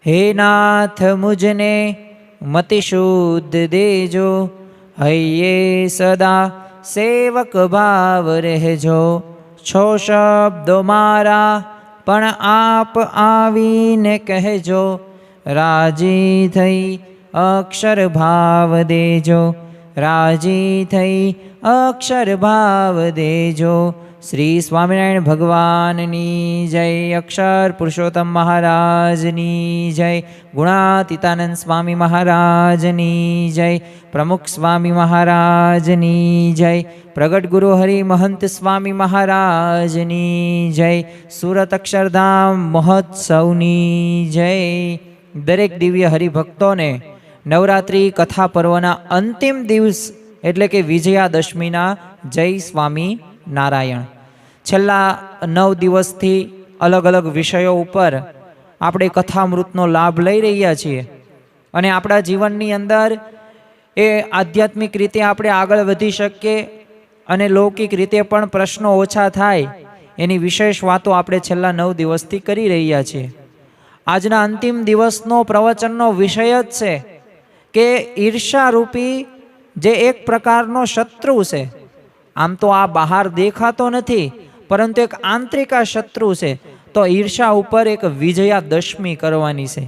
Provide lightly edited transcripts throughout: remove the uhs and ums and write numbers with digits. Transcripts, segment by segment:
હે નાથ મુજને મતિ શુદ્ધ દેજો, હૈયે સદા સેવક ભાવ રહેજો. છો શબ્દો મારા પણ આપ આવીને કહેજો, રાજી થઈ અક્ષર ભાવ દેજો, રાજી થઈ અક્ષર ભાવ દેજો. શ્રી સ્વામિનારાયણ ભગવાનની જય, અક્ષર પુરુષોત્તમ મહારાજની જય, ગુણાતીતાનંદ સ્વામી મહારાજની જય, પ્રમુખ સ્વામી મહારાજની જય, પ્રગટ ગુરુ હરિ મહંત સ્વામી મહારાજની જય, સુરત અક્ષરધામ મહોત્સવની જય. દરેક દિવ્ય હરિભક્તોને નવરાત્રિ કથા પર્વના અંતિમ દિવસ એટલે કે વિજયાદશમીના જય સ્વામી નારાયણ. છેલ્લા 9 દિવસથી અલગ અલગ વિષયો ઉપર આપણે કથામૃતનો લાભ લઈ રહ્યા છીએ અને આપણા જીવનની અંદર એ આધ્યાત્મિક રીતે આપણે આગળ વધી શકીએ અને લૌકિક રીતે પણ પ્રશ્નો ઓછા થાય એની વિશેષ વાતો આપણે છેલ્લા 9 દિવસથી કરી રહ્યા છીએ. આજના અંતિમ દિવસનો પ્રવચનનો વિષય જ છે કે ઈર્ષારૂપી જે એક પ્રકારનો શત્રુ છે. આમ તો આ બહાર દેખાતો નથી, પરંતુ એક આંતરિક શત્રુ છે. તો ઈર્ષા ઉપર એક વિજયાદશમી કરવાની છે.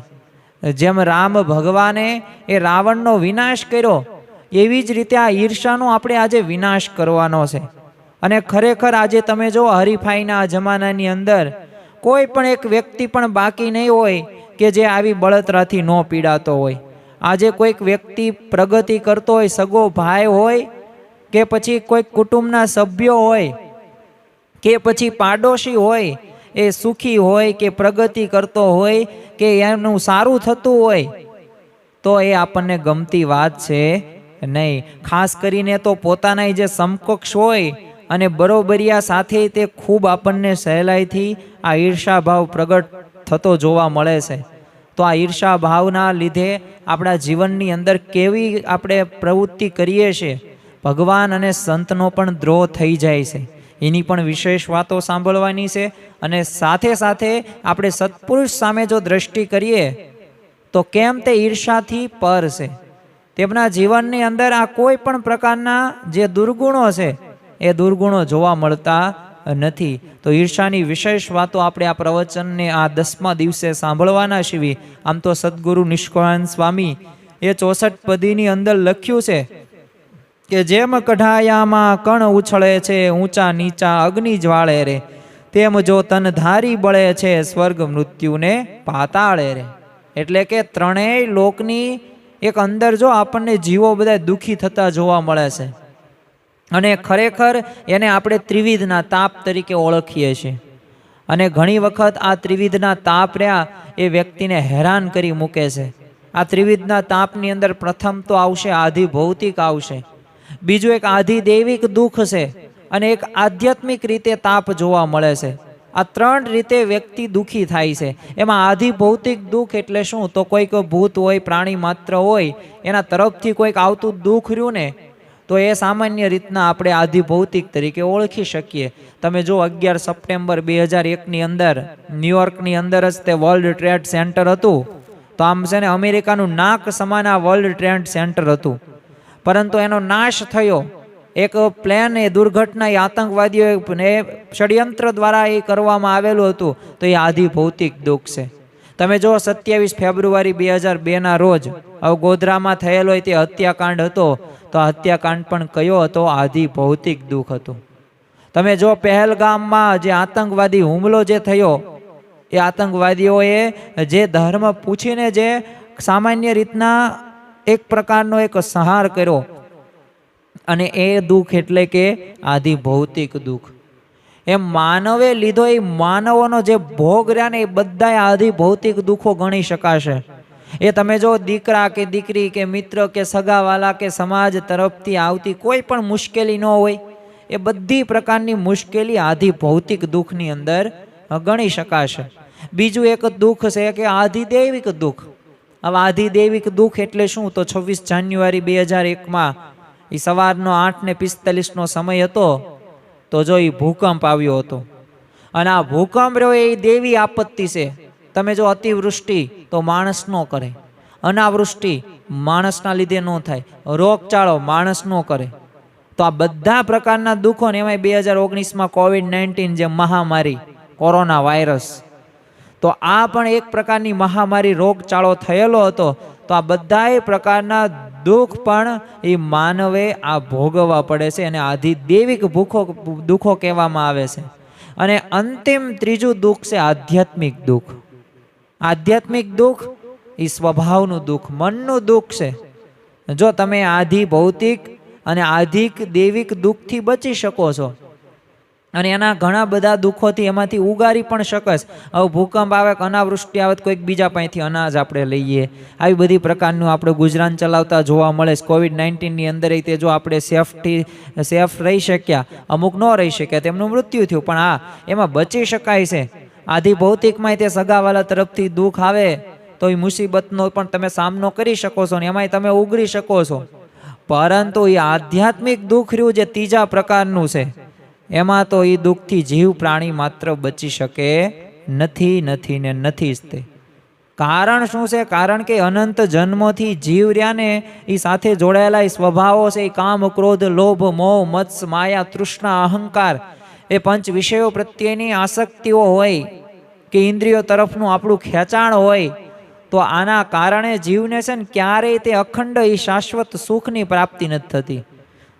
જેમ રામ ભગવાને એ રાવણનો વિનાશ કર્યો, એવી જ રીતે આ ઈર્ષાનો આપણે આજે વિનાશ કરવાનો છે. અને ખરેખર આજે તમે જો હરીફાઈના જમાનાની અંદર કોઈ પણ એક વ્યક્તિ પણ બાકી નહીં હોય કે જે આવી બળતરાથી ન પીડાતો હોય. આજે કોઈક વ્યક્તિ પ્રગતિ કરતો હોય, સગો ભાઈ હોય કે પછી કોઈ કુટુંબના સભ્યો હોય કે પછી પાડોશી હોય, એ સુખી હોય કે પ્રગતિ કરતો હોય કે એનું સારું થતું હોય, તો એ આપણને ગમતી વાત છે નહીં. ખાસ કરીને તો પોતાના જે સમકક્ષ હોય અને બરોબરિયા સાથે તે ખૂબ આપણને સહેલાઈથી આ ઈર્ષા ભાવ પ્રગટ થતો જોવા મળે છે. તો આ ઈર્ષા ભાવના લીધે આપણા જીવનની અંદર કેવી આપણે પ્રવૃત્તિ કરીએ છીએ, ભગવાન અને સંતનો પણ દ્રોહ થઈ જાય છે. એની પણ વિશેષ વાતો સાંભળવાની છે. અને સાથે સાથે આપણે સત્પુરુષ સામે જો દ્રષ્ટિ કરીએ તો કેમ તે ઈર્ષાથી પર છે, તેમના જીવનની અંદર આ કોઈ પણ પ્રકારના જે દુર્ગુણો છે એ દુર્ગુણો જોવા મળતા નથી. તો ઈર્ષાની વિશેષ વાતો આપણે આ પ્રવચનને આ 10મા દિવસે સાંભળવાના છીએ. આમ તો સદગુરુ નિષ્કળાનંદ સ્વામી એ 64 પદીની અંદર લખ્યું છે કે જેમ કઢાયામાં કણ ઉછળે છે ઊંચા નીચા અગ્નિ જ્વાળે રે, તેમ જો તન ધારી બળે છે સ્વર્ગ મૃત્યુને પાતાળે રે. એટલે કે ત્રણેય લોકની એક અંદર જો આપણને જીવો બધા દુઃખી થતા જોવા મળે છે અને ખરેખર એને આપણે ત્રિવિધના તાપ તરીકે ઓળખીએ છીએ. અને ઘણી વખત આ ત્રિવિધના તાપ રહ્યા એ વ્યક્તિને હેરાન કરી મૂકે છે. આ ત્રિવિધના તાપની અંદર પ્રથમ તો આવશે આધિ ભૌતિક આવશે, બીજું એક આધિદૈવિક દુઃખ છે અને એક આધ્યાત્મિક રીતે તાપ જોવા મળે છે. આ 3 રીતે વ્યક્તિ દુઃખી થાય છે. એમાં આધિ ભૌતિક દુઃખ એટલે શું? તો કોઈક ભૂત હોય, પ્રાણી માત્ર હોય, એના તરફથી કોઈક આવતું દુઃખ રહ્યું ને, તો એ સામાન્ય રીતના આપણે આધિ ભૌતિક તરીકે ઓળખી શકીએ. તમે જો 11 સપ્ટેમ્બર 2001ની અંદર ન્યુયોર્કની અંદર જ તે વર્લ્ડ ટ્રેડ સેન્ટર હતું. તો આમ છે ને અમેરિકાનું નાક સમાન આ વર્લ્ડ ટ્રેડ સેન્ટર હતું, પરંતુ એનો નાશ થયો. એક પ્લેન એ દુર્ઘટના એ આતંકવાદીઓ ષડયંત્ર દ્વારા એ કરવામાં આવેલું હતું. તો એ આધિ ભૌતિક દુઃખ છે. તમે જો 27 ફેબ્રુઆરી 2002ના રોજ ગોધરામાં થયેલો તે હત્યાકાંડ હતો, તો આ હત્યાકાંડ પણ કયો હતો? આધિ ભૌતિક દુઃખ હતું. તમે જો પહેલગામમાં જે આતંકવાદી હુમલો જે થયો, એ આતંકવાદીઓએ જે ધર્મ પૂછીને જે સામાન્ય રીતના એક પ્રકારનો એક સંહાર કર્યો, અને એ દુઃખ એટલે કે આધિ ભૌતિક દુઃખ. એમ માનવે લીધો એ માનવોનો જે ભોગ રહ્યા ને એ બધા આધિ ભૌતિક દુઃખો ગણી શકાશે. એ તમે જો દીકરા કે દીકરી કે મિત્ર કે સગાવાલા કે સમાજ તરફથી આવતી કોઈ પણ મુશ્કેલી ન હોય, એ બધી પ્રકારની મુશ્કેલી આધિ ભૌતિક દુઃખની અંદર ગણી શકાશે. બીજું એક દુઃખ છે કે આધિદૈવિક દુઃખ. હવે આધિદૈવિક દુઃખ એટલે શું? તો 26 જાન્યુઆરી 2001માં એ સવારનો 8:45નો સમય હતો તો જો એ ભૂકંપ આવ્યો હતો. અને આ ભૂકંપ રહ્યો એ દેવી આપત્તિ છે. તમે જો અતિવૃષ્ટિ તો માણસ ન કરે, અનાવૃષ્ટિ માણસના લીધે ન થાય, રોગચાળો માણસ ન કરે. તો આ બધા પ્રકારના દુઃખો ને એમાં 2019માં COVID-19 જે મહામારી કોરોના વાયરસ, તો આ પણ એક પ્રકારની મહામારી રોગચાળો થયેલો હતો. તો આ બધા પ્રકારના દુઃખ પણ એ માનવે આ ભોગવવા પડે છે અને આધિદૈવિક દુઃખો કહેવામાં આવે છે. અને અંતિમ ત્રીજું દુઃખ છે આધ્યાત્મિક દુઃખ. આધ્યાત્મિક દુઃખ એ સ્વભાવનું દુઃખ, મનનું દુઃખ છે. જો તમે આધિ ભૌતિક અને આધિક દૈવિક દુઃખથી બચી શકો છો અને એના ઘણા બધા દુઃખોથી એમાંથી ઉગારી પણ શકસ. હવે ભૂકંપ આવે કે અનાવૃષ્ટિ આવે કોઈક બીજા પાસેથી અનાજ આપણે લઈએ, આવી બધી પ્રકારનું આપણે ગુજરાન ચલાવતા જોવા મળે છે. COVID-19ની અંદર તે જો આપણે સેફ રહી શક્યા, અમુક ન રહી શક્યા, તેમનું મૃત્યુ થયું, પણ હા એમાં બચી શકાય છે. આધિ ભૌતિકમાં તે સગાવાલા તરફથી દુઃખ આવે તો એ મુસીબતનો પણ તમે સામનો કરી શકો છો ને એમાંય તમે ઉગરી શકો છો. પરંતુ એ આધ્યાત્મિક દુઃખ રહ્યું જે ત્રીજા પ્રકારનું છે, એમાં તો એ દુઃખથી જીવ પ્રાણી માત્ર બચી શકે નથી ને નથી જ તે. કારણ શું છે? કારણ કે અનંત જન્મોથી જીવ રહ્યા ને એ સાથે જોડાયેલા એ સ્વભાવો છે, એ કામ, ક્રોધ, લોભ, મોહ, મત્સ, માયા, તૃષ્ણા, અહંકાર, એ પંચ વિષયો પ્રત્યેની આસક્તિઓ હોય કે ઇન્દ્રિયો તરફનું આપણું ખેંચાણ હોય, તો આના કારણે જીવને છે ને ક્યારેય તે અખંડ એ શાશ્વત સુખની પ્રાપ્તિ નથી થતી.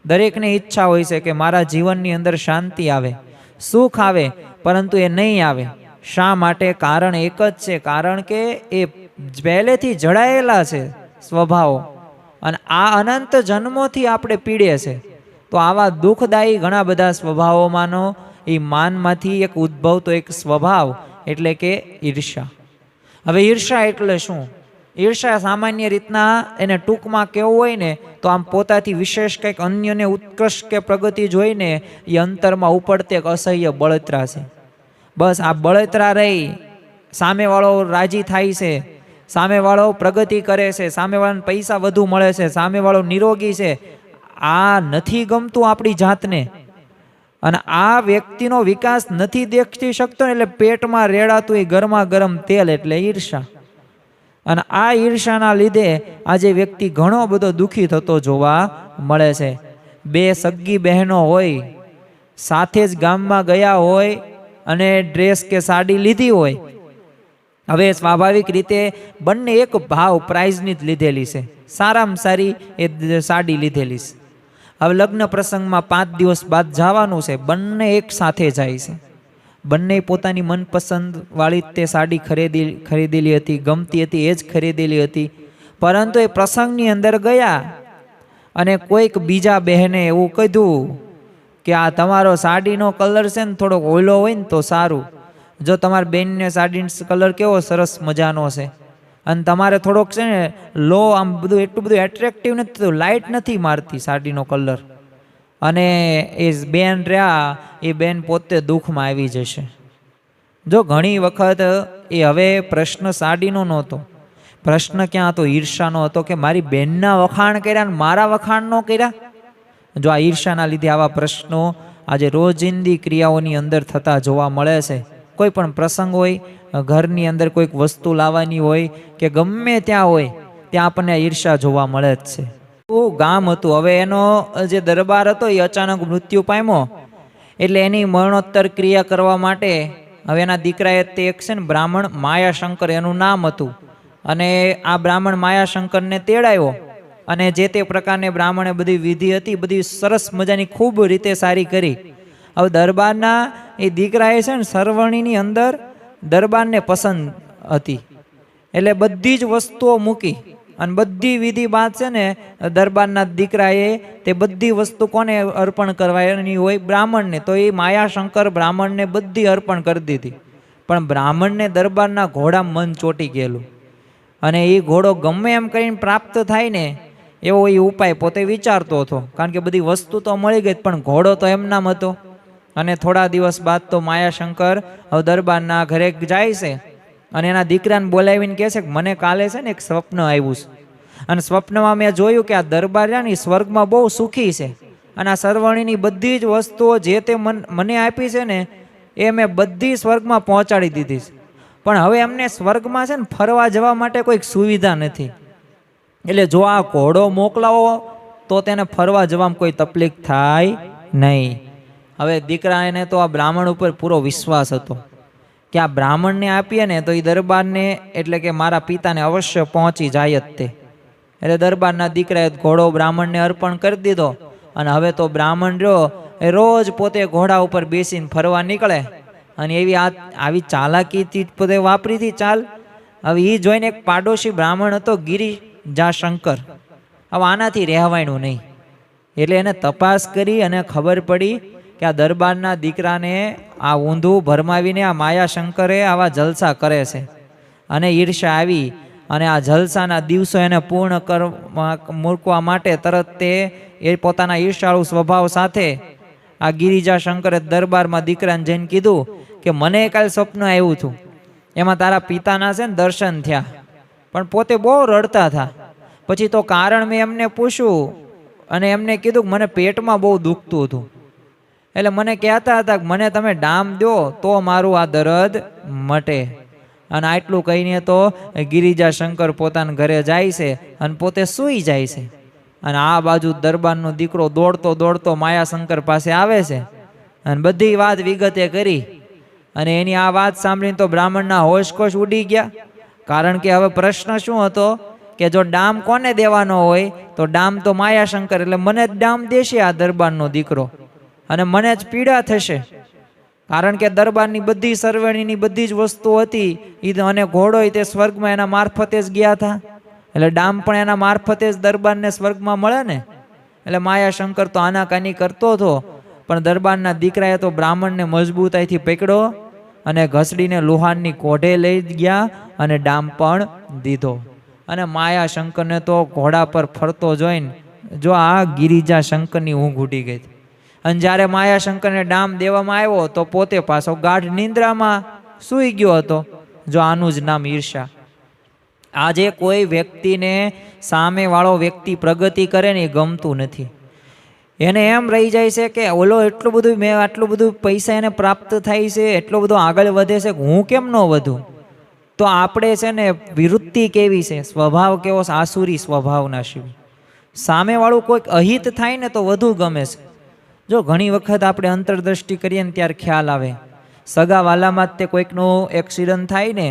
દરેકને ઈચ્છા હોય છે કે મારા જીવનની અંદર શાંતિ આવે, સુખ આવે, પરંતુ એ નહીં આવે. શા માટે? કારણ એક જ છે, કારણ કે એ પહેલેથી જડાયેલા છે સ્વભાવો, અને આ અનંત જન્મોથી આપણે પીડે છે. તો આવા દુઃખદાયી ઘણા બધા સ્વભાવોમાંનો એ માનમાંથી એક ઉદ્ભવતો એક સ્વભાવ એટલે કે ઈર્ષા. હવે ઈર્ષા એટલે શું? ઈર્ષા સામાન્ય રીતના એને ટૂંકમાં કેવું હોય ને તો આમ પોતાથી વિશેષ કંઈક અન્યને ઉત્કર્ષ કે પ્રગતિ જોઈને એ અંતરમાં ઉપડતે એક અસહ્ય બળતરા છે. બસ આ બળતરા રહી, સામેવાળો રાજી થાય છે, સામેવાળો પ્રગતિ કરે છે, સામેવાળાને પૈસા વધુ મળે છે, સામેવાળો નિરોગી છે, આ નથી ગમતું આપણી જાતને અને આ વ્યક્તિનો વિકાસ નથી દેખી શકતો ને એટલે પેટમાં રેડાતું એ ગરમા ગરમ તેલ એટલે ઈર્ષા. અને આ ઈર્ષાના લીધે આજે વ્યક્તિ ઘણો બધો દુઃખી થતો જોવા મળે છે. બે સગી બહેનો હોય, સાથે જ ગામમાં ગયા હોય અને ડ્રેસ કે સાડી લીધી હોય. હવે સ્વાભાવિક રીતે બંને એક ભાવ પ્રાઇઝની જ લીધેલી છે, સારામાં સારી એ સાડી લીધેલી છે. હવે લગ્ન પ્રસંગમાં 5 દિવસ બાદ જવાનું છે, બંને એક સાથે જાય છે. બંને પોતાની મનપસંદ વાળી તે સાડી ખરીદેલી હતી, ગમતી હતી એ જ ખરીદેલી હતી. પરંતુ એ પ્રસંગની અંદર ગયા અને કોઈક બીજા બહેને એવું કીધું કે આ તમારો સાડીનો કલર છે ને થોડોક ઓઈલો હોય ને તો સારું. જો તમારી બેનને સાડીનો કલર કેવો સરસ મજાનો છે અને તમારે થોડોક છે ને લો, આમ બધું એટલું બધું એટ્રેક્ટિવ નથી, લાઇટ નથી મારતી સાડીનો કલર. અને એ બેન રહ્યા, એ બેન પોતે દુઃખમાં આવી જશે. જો ઘણી વખત એ હવે પ્રશ્ન સાડીનો નહોતો, પ્રશ્ન ક્યાં હતો? ઈર્ષાનો હતો કે મારી બેનના વખાણ કર્યા ને મારા વખાણ ન કર્યા. જો આ ઈર્ષાના લીધે આવા પ્રશ્નો આજે રોજિંદી ક્રિયાઓની અંદર થતા જોવા મળે છે. કોઈ પણ પ્રસંગ હોય, ઘરની અંદર કોઈક વસ્તુ લાવવાની હોય કે ગમે ત્યાં હોય, ત્યાં આપણને ઈર્ષા જોવા મળે જ છે. ગામ હતું, હવે એનો જે દરબાર હતો એ અચાનક મૃત્યુ પામ્યો, એટલે એની મરણોત્તર ક્રિયા કરવા માટે હવે એના દીકરાએ તે એક છે ને બ્રાહ્મણ માયાશંકર એનું નામ હતું, અને આ બ્રાહ્મણ માયાશંકરને તેડાવ્યો અને જે તે પ્રકારની બ્રાહ્મણે બધી વિધિ હતી બધી સરસ મજાની ખૂબ રીતે સારી કરી. હવે દરબારના એ દીકરાએ છે ને સરવણીની અંદર દરબારને પસંદ હતી એટલે બધી જ વસ્તુઓ મૂકી અને બધી વિધિ બાદ છે ને દરબારના દીકરાએ તે બધી વસ્તુ કોને અર્પણ કરવાની હોય? બ્રાહ્મણને. તો એ માયાશંકર બ્રાહ્મણને બધી અર્પણ કરી દીધી. પણ બ્રાહ્મણને દરબારના ઘોડા મન ચોંટી ગયેલું અને એ ઘોડો ગમે એમ કરીને પ્રાપ્ત થાય ને એવો એ ઉપાય પોતે વિચારતો હતો, કારણ કે બધી વસ્તુ તો મળી ગઈ પણ ઘોડો તો એમનામ હતો. અને થોડા દિવસ બાદ તો માયાશંકર હવે દરબારના ઘરે જાય છે અને એના દીકરાને બોલાવીને કહે છે કે મને કાલે છે ને એક સ્વપ્ન આવ્યું છે અને સ્વપ્નમાં મેં જોયું કે આ દરબાર ને સ્વર્ગમાં બહુ સુખી છે અને આ સરવણીની બધી જ વસ્તુઓ જે તે મને આપી છે ને એ મેં બધી સ્વર્ગમાં પહોંચાડી દીધી છે. પણ હવે એમને સ્વર્ગમાં છે ને ફરવા જવા માટે કોઈક સુવિધા નથી. એટલે જો આ ઘોડો મોકલાવો તો તેને ફરવા જવામાં કોઈ તકલીફ થાય નહીં. હવે દીકરાને તો આ બ્રાહ્મણ ઉપર પૂરો વિશ્વાસ હતો કે આ બ્રાહ્મણને આપીએ ને તો એ દરબારને એટલે કે મારા પિતાને અવશ્ય પહોંચી જાય જ તે. એટલે દરબારના દીકરાએ ઘોડો બ્રાહ્મણને અર્પણ કરી દીધો. અને હવે તો બ્રાહ્મણ રહ્યો એ રોજ પોતે ઘોડા ઉપર બેસીને ફરવા નીકળે. અને આવી ચાલાકીથી પોતે વાપરી હતી ચાલ. હવે એ જોઈને એક પાડોશી બ્રાહ્મણ હતો ગિરિજાશંકર. હવે આનાથી રહેવાયનું નહીં. એટલે એને તપાસ કરી અને ખબર પડી કે આ દરબારના દીકરાને આ ઊંધું ભરમાવીને આ માયાશંકરે આવા જલસા કરે છે. અને ઈર્ષા આવી અને આ જલસાના દિવસો એને પૂર્ણ મૂકવા માટે તરત તે એ પોતાના ઈર્ષાળુ સ્વભાવ સાથે આ ગિરિજાશંકરે દરબારમાં દીકરાને જઈને કીધું કે મને કાલે સ્વપ્ન આવ્યું હતું, એમાં તારા પિતાના છે ને દર્શન થયા, પણ પોતે બહુ રડતા હતા. પછી તો કારણ મેં એમને પૂછ્યું અને એમને કીધું કે મને પેટમાં બહુ દુખતું હતું. એટલે મને કહેતા હતા કે મને તમે ડામ દો તો મારું આ દર્દ મટે. અને આટલું કહીને તો ગિરિજાશંકર પોતાના ઘરે જાય છે અને પોતે સૂઈ જાય છે. અને આ બાજુ દરબારનો દીકરો દોડતો દોડતો માયાશંકર પાસે આવે છે અને બધી વાત વિગતે કરી. અને એની આ વાત સાંભળીને તો બ્રાહ્મણના હોશકોશ ઉડી ગયા. કારણ કે હવે પ્રશ્ન શું હતો કે જો ડામ કોને દેવાનો હોય તો ડામ તો માયાશંકર, એટલે મને જ ડામ દેશે આ દરબારનો દીકરો અને મને જ પીડા થશે. કારણ કે દરબારની બધી સરવણીની બધી જ વસ્તુ હતી એ અને ઘોડો તે સ્વર્ગમાં એના મારફતે જ ગયા હતા. એટલે ડામ પણ એના મારફતે જ દરબારને સ્વર્ગમાં મળે ને. એટલે માયાશંકર તો આનાકાની કરતો હતો, પણ દરબારના દીકરાએ તો બ્રાહ્મણને મજબૂતાઈથી પકડ્યો અને ઘસડીને લુહારની કોઢે લઈ ગયા અને ડામ પણ દીધો. અને માયાશંકરને તો ઘોડા પર ફરતો જોઈને જો આ ગિરિજાશંકરની ઊંઘ ઉડી ગઈ. અને જ્યારે માયાશંકરને ડામ દેવામાં આવ્યો તો પોતે પાછો ગાઢ નિંદ્રામાં સૂઈ ગયો હતો. જો આનું જ નામ ઈર્ષા. આજે કોઈ વ્યક્તિને સામેવાળો વ્યક્તિ પ્રગતિ કરે ને એ ગમતું નથી. એને એમ રહી જાય છે કે ઓલો એટલું બધું મેં આટલું બધું પૈસા એને પ્રાપ્ત થાય છે, એટલો બધો આગળ વધે છે, હું કેમ ન વધું? તો આપણે છે ને વિરુદ્ધિ કેવી છે, સ્વભાવ કેવો છે, આસુરી સ્વભાવના શિવ. સામેવાળું કોઈક અહિત થાય ને તો વધુ ગમે છે. જો ઘણી વખત આપણે અંતરદ્રષ્ટિ કરીએ ને ત્યારે ખ્યાલ આવે, સગા વાલામાં જ તે કોઈકનું એક્સિડન્ટ થાય ને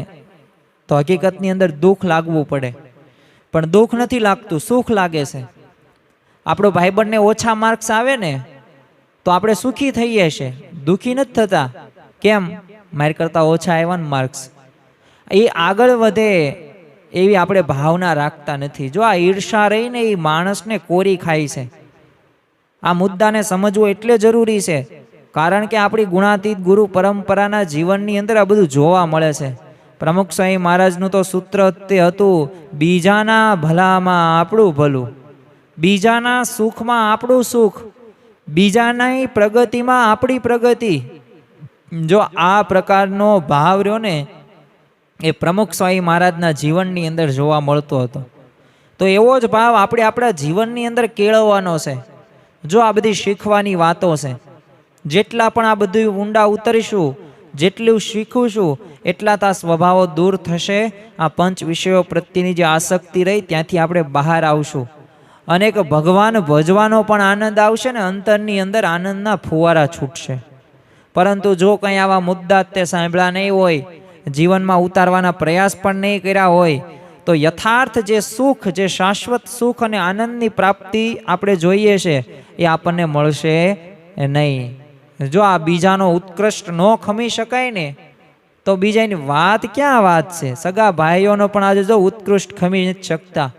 તો હકીકતની અંદર દુઃખ લાગવું પડે, પણ દુઃખ નથી લાગતું, સુખ લાગે છે. આપણો ભાઈબંધને ઓછા માર્ક્સ આવે ને તો આપણે સુખી થઈએ છીએ, દુઃખી નથી થતા. કેમ? મારી કરતાં ઓછા આવ્યા ને માર્ક્સ, એ આગળ વધે એવી આપણે ભાવના રાખતા નથી. જો આ ઈર્ષા રહીને એ માણસને કોરી ખાય છે. આ મુદ્દાને સમજવું એટલે જરૂરી છે, કારણ કે આપણી ગુણાતીત ગુરુ પરંપરાના જીવનની અંદર આ બધું જોવા મળે છે. પ્રમુખ સ્વામી મહારાજનું તો સૂત્ર તે હતું, બીજાના ભલામાં આપણું ભલું, બીજાના સુખમાં આપણું સુખ, બીજાની પ્રગતિમાં આપણી પ્રગતિ. જો આ પ્રકારનો ભાવ રહ્યો ને એ પ્રમુખ સ્વામી મહારાજના જીવનની અંદર જોવા મળતો હતો. તો એવો જ ભાવ આપણે આપણા જીવનની અંદર કેળવવાનો છે. જો આ બધી શીખવાની વાતો છે, જેટલા પણ આ બધું ઊંડા ઉતરીશું, જેટલું શીખું એટલા આ સ્વભાવો દૂર થશે. આ પંચ વિષયો પ્રત્યેની જે આસક્તિ રહી ત્યાંથી આપણે બહાર આવશું અને એક ભગવાન ભજવાનો પણ આનંદ આવશે ને અંતરની અંદર આનંદના ફુવારા છૂટશે. પરંતુ જો કંઈ આવા મુદ્દા તે સાંભળ્યા નહીં હોય, જીવનમાં ઉતારવાના પ્રયાસ પણ નહીં કર્યા હોય, તો યથાર્થ જે સુખ, જે શાશ્વત સુખ અને આનંદની પ્રાપ્તિ આપણે જોઈએ છે એ આપણને મળશે નહીં. જો આ બીજાનો ઉત્કૃષ્ટ ન ખમી શકાય ને તો બીજાની વાત ક્યાં વાત છે. સગા ભાઈઓનો પણ આજે જો ઉત્કૃષ્ટ ખમી નથી શકતા.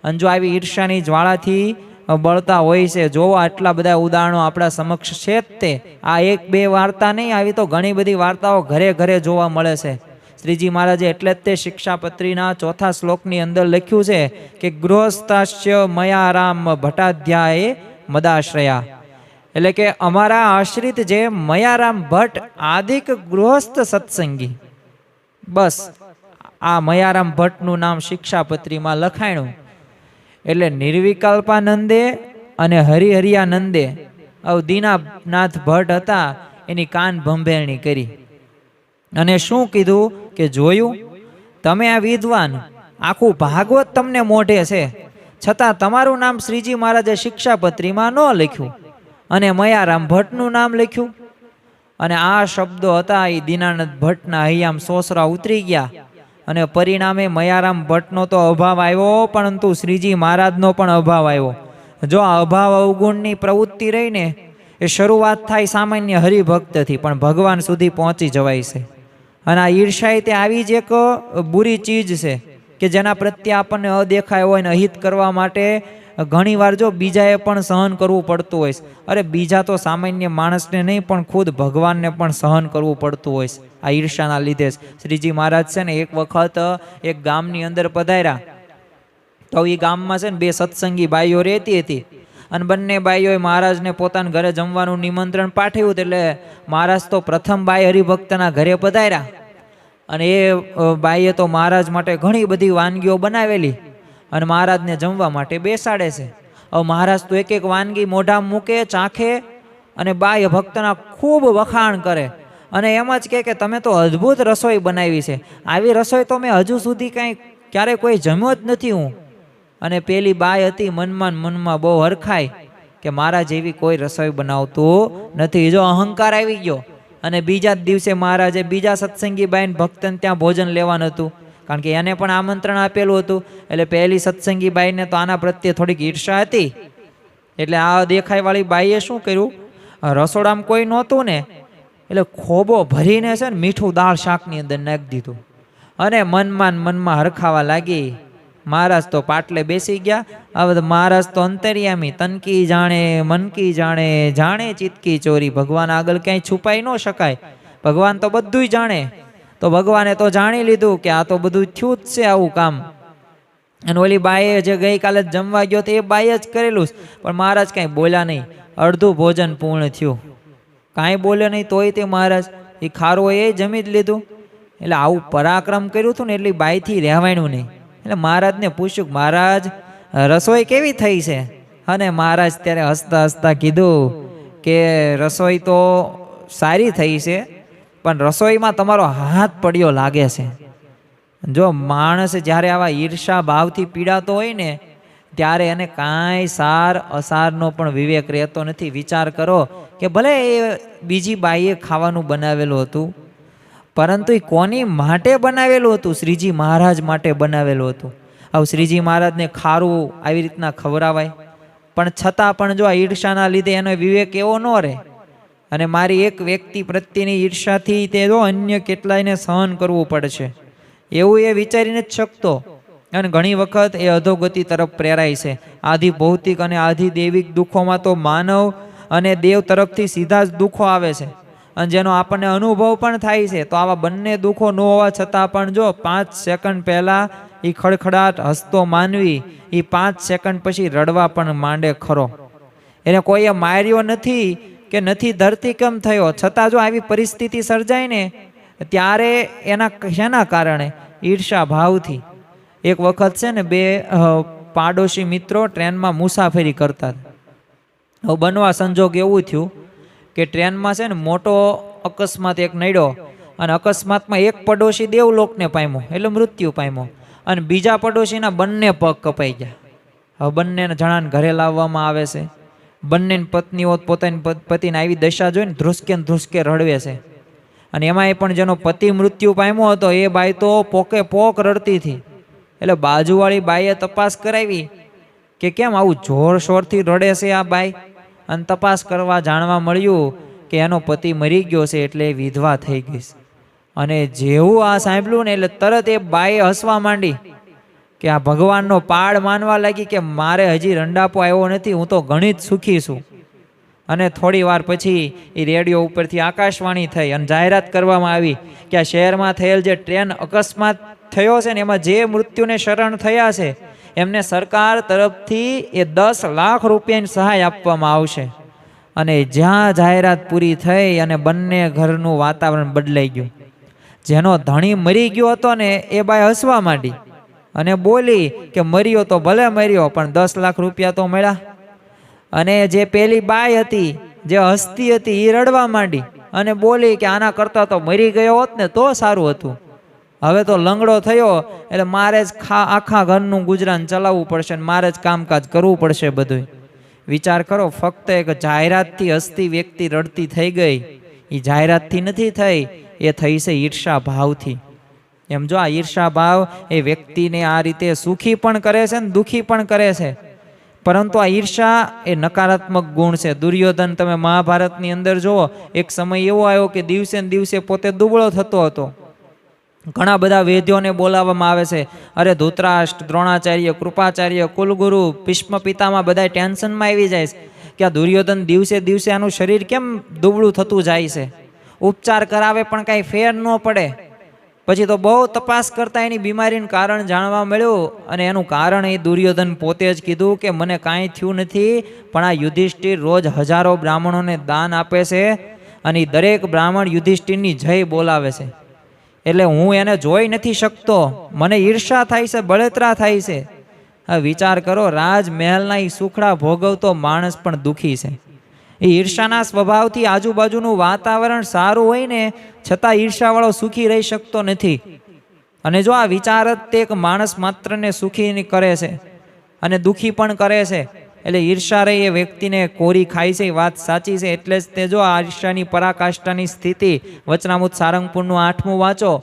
અને જો આવી ઈર્ષાની જ્વાળાથી બળતા હોય છે, જોવા આટલા બધા ઉદાહરણો આપણા સમક્ષ છે જ તે. આ એક બે વાર્તા નહીં, આવી તો ઘણી બધી વાર્તાઓ ઘરે ઘરે જોવા મળે છે. શ્રીજી મહારાજે એટલે જ તે શિક્ષાપત્રીના 4થા શ્લોકની અંદર લખ્યું છે કે ગૃહસ્થાસ્ય મયા રામ ભટ્ટાધ્યાય મદાશ્રયા. એટલે કે અમારા આશ્રિત જે મયારામ ભટ્ટ આદિક ગૃહસ્થ સત્સંગી, બસ આ મયારામ ભટ્ટનું નામ શિક્ષાપત્રીમાં લખાણું. એટલે નિર્વિકલ્પાનંદે અને હરિહરિયાનંદે દીનાનાથ ભટ્ટ હતા, એની કાન ભંભેરણી કરી અને શું કીધું કે જોયું, તમે આ વિદ્વાન, આખું ભાગવત તમને મોઢે છે, છતાં તમારું નામ શ્રીજી મહારાજે શિક્ષાપત્રીમાં ન લખ્યું અને મયારામ ભટ્ટનું નામ લખ્યું. અને આ શબ્દો હતા એ દીનાનાથ ભટ્ટના હૈયામ સોસરા ઉતરી ગયા અને પરિણામે મયારામ ભટ્ટનો તો અભાવ આવ્યો, પરંતુ શ્રીજી મહારાજનો પણ અભાવ આવ્યો. જો આ અભાવ અવગુણની પ્રવૃત્તિ રહીને એ શરૂઆત થાય સામાન્ય હરિભક્તથી, પણ ભગવાન સુધી પહોંચી જવાય છે. અને આ ઈર્ષા તે આવી જ એક બુરી ચીજ છે કે જેના પ્રત્યે આપણને અદેખાય હોય ને અહિત કરવા માટે ઘણીવાર જો બીજાએ પણ સહન કરવું પડતું હોય. અરે બીજા તો સામાન્ય માણસને નહીં પણ ખુદ ભગવાનને પણ સહન કરવું પડતું હોય આ ઈર્ષાના લીધે. શ્રીજી મહારાજ છે ને એક વખત એક ગામની અંદર પધાર્યા, તો એ ગામમાં છે ને બે સત્સંગી બાઈઓ રહેતી હતી અને બંને બાઈઓએ મહારાજને પોતાના ઘરે જમવાનું નિમંત્રણ પાઠવ્યું. એટલે મહારાજ તો પ્રથમ બાઈ હરિભક્તના ઘરે પધાર્યા અને એ બાઈએ તો મહારાજ માટે ઘણી બધી વાનગીઓ બનાવેલી અને મહારાજને જમવા માટે બેસાડે છે. હવે મહારાજ તો એક એક વાનગી મોઢા મૂકે, ચાખે અને બાઈ ભક્તના ખૂબ વખાણ કરે અને એમ જ કહે કે તમે તો અદ્ભુત રસોઈ બનાવી છે, આવી રસોઈ તો મેં હજુ સુધી કાંઈ ક્યારેય કોઈ જમ્યો જ નથી હું. અને પેલી બાઈ હતી મનમાં બહુ હરખાય કે મારા જેવી કોઈ રસોઈ બનાવતું નથી. જો અહંકાર આવી ગયો અને બીજા જ દિવસે મહારાજે બીજા સત્સંગી બાઈને ભક્તને ત્યાં ભોજન લેવાનું હતું, કારણ કે એને પણ આમંત્રણ આપેલું હતું. એટલે પહેલી સત્સંગી બાઈને તો આના પ્રત્યે થોડીક ઈર્ષા હતી. એટલે આ દેખાયવાળી બાઈએ શું કર્યું, રસોડામાં કોઈ નહોતું ને એટલે ખોબો ભરીને છે ને મીઠું દાળ શાકની અંદર નાખી દીધું અને મનમાં હરખાવા લાગી. મહારાજ તો પાટલે બેસી ગયા. હવે તો મહારાજ તો અંતર્યામી, તનકી જાણે મનકી જાણે, જાણે ચિતકી ચોરી. ભગવાન આગળ ક્યાંય છુપાઈ ન શકાય, ભગવાન તો બધુંય જાણે. તો ભગવાને તો જાણી લીધું કે આ તો બધું થયું જ છે આવું કામ. અને ઓલી બાઈએ જે ગઈકાલે જમવા ગયો તો એ બાઈએ જ કરેલું, પણ મહારાજ કાંઈ બોલ્યા નહીં. અડધું ભોજન પૂર્ણ થયું, કાંઈ બોલ્યો નહીં. તોય તે મહારાજ એ ખારો એ જમી જ લીધું. એટલે આવું પરાક્રમ કર્યું હતું ને એટલે બાઈથી રહેવાયું નહીં. એટલે મહારાજને પૂછ્યું, મહારાજ રસોઈ કેવી થઈ છે? અને મહારાજ ત્યારે હસતા હસતા કીધું કે રસોઈ તો સારી થઈ છે, પણ રસોઈમાં તમારો હાથ પડ્યો લાગે છે. જો માણસ જ્યારે આવા ઈર્ષા ભાવથી પીડાતો હોય ને ત્યારે એને કાંઈ સાર અસારનો પણ વિવેક રહેતો નથી. વિચાર કરો કે ભલે એ બીજી બાઈએ ખાવાનું બનાવેલું હતું, પરંતુ એ કોની માટે બનાવેલું હતું? શ્રીજી મહારાજ માટે બનાવેલું હતું. હવે શ્રીજી મહારાજને ખારું આવી રીતના ખવડાવાય, પણ છતાં પણ જો આ ઈર્ષાના લીધે એનો વિવેક એવો ન રહે અને મારી એક વ્યક્તિ પ્રત્યેની ઈર્ષાથી તે જો અન્ય કેટલાયને સહન કરવું પડશે એવું એ વિચારીને જ શકતો. અને ઘણી વખત એ અધોગતિ તરફ પ્રેરાય છે. આધિ ભૌતિક અને આધિ દૈવિક દુઃખોમાં તો માનવ અને દેવ તરફથી સીધા જ દુઃખો આવે છે અને જેનો આપણને અનુભવ પણ થાય છે. તો આવા બંને દુઃખો ન હોવા છતાં પણ જો 5 સેકન્ડ પહેલાં એ ખડખડાટ હસતો માનવી એ 5 સેકન્ડ પછી રડવા પણ માંડે ખરો. એને કોઈએ માર્યો નથી કે નથી ધરતી કેમ થયો, છતાં જો આવી પરિસ્થિતિ સર્જાય ને ત્યારે શેના કારણે? ઈર્ષા ભાવથી. એક વખત છે ને બે પાડોશી મિત્રો ટ્રેનમાં મુસાફરી કરતા. હવે બનવા સંજોગ એવું થયું કે ટ્રેનમાં છે ને મોટો અકસ્માત એક નડ્યો અને અકસ્માતમાં એક પડોશી દેવલોકને પામ્યો એટલે મૃત્યુ પામ્યો અને બીજા પડોશીના બંને પગ કપાઈ ગયા. હવે બંને જણાને ઘરે લાવવામાં આવે છે. બંનેની પત્નીઓ પોતાની પતિને આવી દશા જોઈને ધ્રુસકે રડવે છે. અને એમાંય પણ જેનો પતિ મૃત્યુ પામ્યો હતો એ બાઈ તો પોકે પોક રડતી હતી. એટલે બાજુવાળી બાઈએ તપાસ કરાવી કે કેમ આવું જોરશોરથી રડે છે આ બાઈ, અને તપાસ કરવા જાણવા મળ્યું કે એનો પતિ મરી ગયો છે એટલે વિધવા થઈ ગઈ. અને જેવું આ સાંભળ્યું ને એટલે તરત એ બાઈએ હસવા માંડી કે આ ભગવાનનો પાડ માનવા લાગી કે મારે હજી રંડાપો આવ્યો નથી, હું તો ઘણી જ સુખી છું. અને થોડી વાર પછી એ રેડિયો ઉપરથી આકાશવાણી થઈ અને જાહેરાત કરવામાં આવી કે આ શહેરમાં થયેલ જે ટ્રેન અકસ્માત થયો છે ને એમાં જે મૃત્યુને શરણ થયા છે એમને સરકાર તરફથી એ 10 લાખ રૂપિયાની સહાય આપવામાં આવશે. અને જ્યાં જાહેરાત પૂરી થઈ અને બંને ઘરનું વાતાવરણ બદલાઈ ગયું. જેનો ધણી મરી ગયો હતો ને એ બાઈ હસવા માંડી અને બોલી કે મર્યો તો ભલે મર્યો પણ 10 લાખ રૂપિયા તો મળ્યા. અને જે પેલી બાઈ હતી જે હસ્તી હતી એ રડવા માંડી અને બોલી કે આના કરતાં તો મરી ગયો હોત ને તો સારું હતું. હવે તો લંગડો થયો એટલે મારે જ આખા ઘરનું ગુજરાન ચલાવવું પડશે, મારે જ કામકાજ કરવું પડશે બધું. વિચાર કરો, ફક્ત એક જાહેરાતથી હસતી વ્યક્તિ રડતી થઈ ગઈ. એ જાહેરાતથી નથી થઈ, એ થઈ છે ઈર્ષા ભાવથી. એમ જો આ ઈર્ષા ભાવ એ વ્યક્તિને આ રીતે સુખી પણ કરે છે ને દુઃખી પણ કરે છે. પરંતુ આ ઈર્ષા એ નકારાત્મક ગુણ છે. દુર્યોધન તમે મહાભારતની અંદર જુઓ, એક સમય એવો આવ્યો કે દિવસે ને દિવસે પોતે દુબળો થતો હતો. ઘણા બધા વેદ્યોને બોલાવવામાં આવે છે. અરે ધૃતરાષ્ટ્ર, દ્રોણાચાર્ય, કૃપાચાર્ય, કુલગુરુ, ભીષ્મ પિતામાં બધા ટેન્શનમાં આવી જાય છે કે આ દુર્યોધન દિવસે દિવસે આનું શરીર કેમ દુબળું થતું જાય છે. ઉપચાર કરાવે પણ કાંઈ ફેર ન પડે. પછી તો બહુ તપાસ કરતા એની બીમારીનું કારણ જાણવા મળ્યું અને એનું કારણ એ દુર્યોધન પોતે જ કીધું કે મને કાંઈ થયું નથી, પણ આ યુધિષ્ઠિર રોજ હજારો બ્રાહ્મણોને દાન આપે છે અને દરેક બ્રાહ્મણ યુધિષ્ઠિરની જય બોલાવે છે, એટલે હું એને જોઈ નથી શકતો, મને ઈર્ષા થાય છે, બળતરા થાય છે. હવે વિચાર કરો, રાજમહેલના એ સુખડા ભોગવતો માણસ પણ દુઃખી છે. એ ઈર્ષાના સ્વભાવથી આજુબાજુનું વાતાવરણ સારું હોય ને છતાં ઈર્ષાવાળો સુખી રહી શકતો નથી. અને જો આ વિચાર જ તે એક માણસ માત્રને સુખી કરે છે અને દુઃખી પણ કરે છે, એટલે ઈર્ષા રહી એ વ્યક્તિને કોરી ખાય છે. એ વાત સાચી છે. એટલે જ તે જો આ ઈર્ષાની પરાકાષ્ઠાની સ્થિતિ વચનામૃત સારંગપુરનું 8મું વાંચો.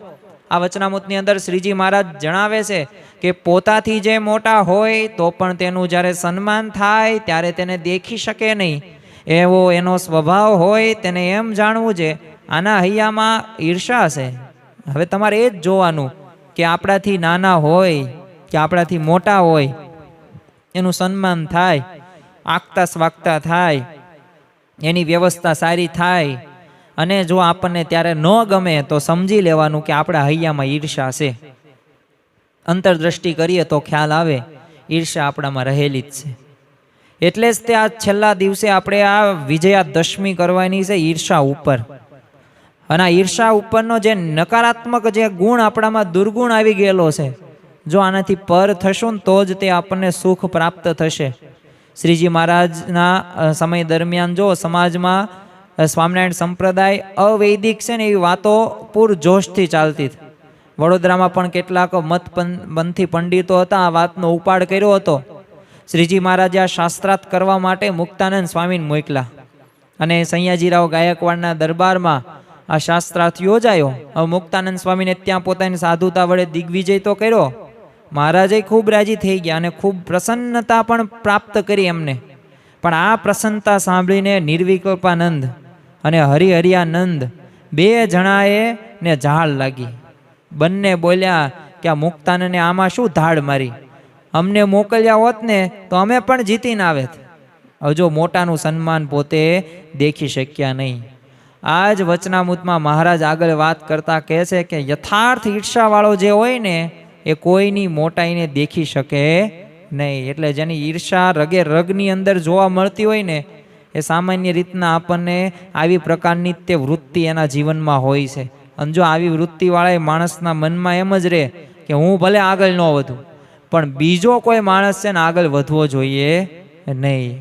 આ વચનામૃતની અંદર શ્રીજી મહારાજ જણાવે છે કે પોતાથી જે મોટા હોય તો પણ તેનું જ્યારે સન્માન થાય ત્યારે તેને દેખી શકે નહીં. એવો એનો સ્વભાવ હોય તેને એમ જાણવું છે આના હૈયામાં ઈર્ષા છે. હવે તમારે એ જ જોવાનું કે આપણાથી નાના હોય કે આપણાથી મોટા હોય એનું સન્માન થાય, આગતા સ્વાગતા થાય, એની વ્યવસ્થા સારી થાય. અને જો આપણને ત્યારે ન ગમે તો સમજી લેવાનું કે આપણા હૈયામાં ઈર્ષા છે. અંતરદ્રષ્ટિ કરીએ તો ખ્યાલ આવે ઈર્ષા આપણામાં રહેલી જ છે. એટલે જ તે આ છેલ્લા દિવસે આપણે આ વિજયાદશમી કરવાની છે ઈર્ષા ઉપર. અને આ ઈર્ષા ઉપરનો જે નકારાત્મક જે ગુણ આપણામાં દુર્ગુણ આવી ગયેલો છે, જો આનાથી પર થશું ને તો જ તે આપણને સુખ પ્રાપ્ત થશે. શ્રીજી મહારાજના સમય દરમિયાન જો સમાજમાં સ્વામિનારાયણ સંપ્રદાય અવૈદિક છે ને એવી વાતો પૂર જોશથી ચાલતી હતી. વડોદરામાં પણ કેટલાક મતપંથી પંડિતો હતા, આ વાતનો ઉપાડ કર્યો હતો. શ્રીજી મહારાજે આ શાસ્ત્રાર્થ કરવા માટે મુક્તાનંદ સ્વામીને મોકલા અને સૈયાજીરાવ ગાયકવાડના દરબારમાં આ શાસ્ત્રાર્થ યોજાયો. હવે મુક્તાનંદ સ્વામીને ત્યાં પોતાની સાધુતા વડે દિગ્વિજય તો કર્યો. મહારાજે ખૂબ રાજી થઈ ગયા અને ખૂબ પ્રસન્નતા પણ પ્રાપ્ત કરી એમને. પણ આ પ્રસન્નતા સાંભળીને નિર્વિકલ્પાનંદ અને હરિહરિયાનંદ બે જણાએ ને ઝાડ લાગી. બંને બોલ્યા કે આ મુક્તાનંદને આમાં શું ધાડ મારી, અમને મોકલ્યા હોત ને તો અમે પણ જીતીને આવેત. હવે જો મોટાનું સન્માન પોતે દેખી શક્યા નહીં. આ જ વચનામૃતમાં મહારાજ આગળ વાત કરતા કહે છે કે યથાર્થ ઈર્ષાવાળો જે હોય ને એ કોઈની મોટાઈને દેખી શકે નહીં. એટલે જેની ઈર્ષા રગે રગની અંદર જોવા મળતી હોય ને એ સામાન્ય રીતના આપણને આવી પ્રકારની તે વૃત્તિ એના જીવનમાં હોય છે. અને જો આવી વૃત્તિવાળા માણસના મનમાં એમ જ રહે કે હું ભલે આગળ ન વધું પણ બીજો કોઈ માણસ છે ને આગળ વધવો જોઈએ નહીં.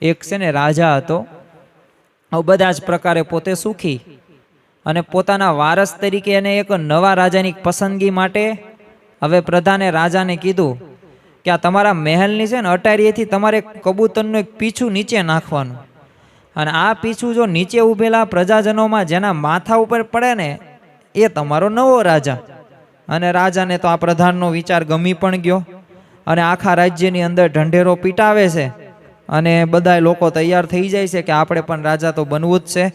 એક છે ને રાજા હતો, બધા જ પ્રકારે પોતે સુખી અને પોતાના વારસ તરીકે એને એક નવા રાજાની પસંદગી માટે હવે પ્રધાને રાજાને કીધું કે આ તમારા મહેલની છે ને અટારીએથી તમારે કબૂતરનું એક પીછું નીચે નાખવાનું, અને આ પીછું જો નીચે ઊભેલા પ્રજાજનોમાં જેના માથા ઉપર પડે ને એ તમારો નવો રાજા. અને રાજાને તો આ પ્રધાનનો વિચાર ગમી પણ ગયો અને આખા રાજ્યની અંદર ઢંઢેરો પીટાવે છે અને બધા લોકો તૈયાર થઈ જાય છે કે આપણે પણ રાજા તો બનવું જ છે.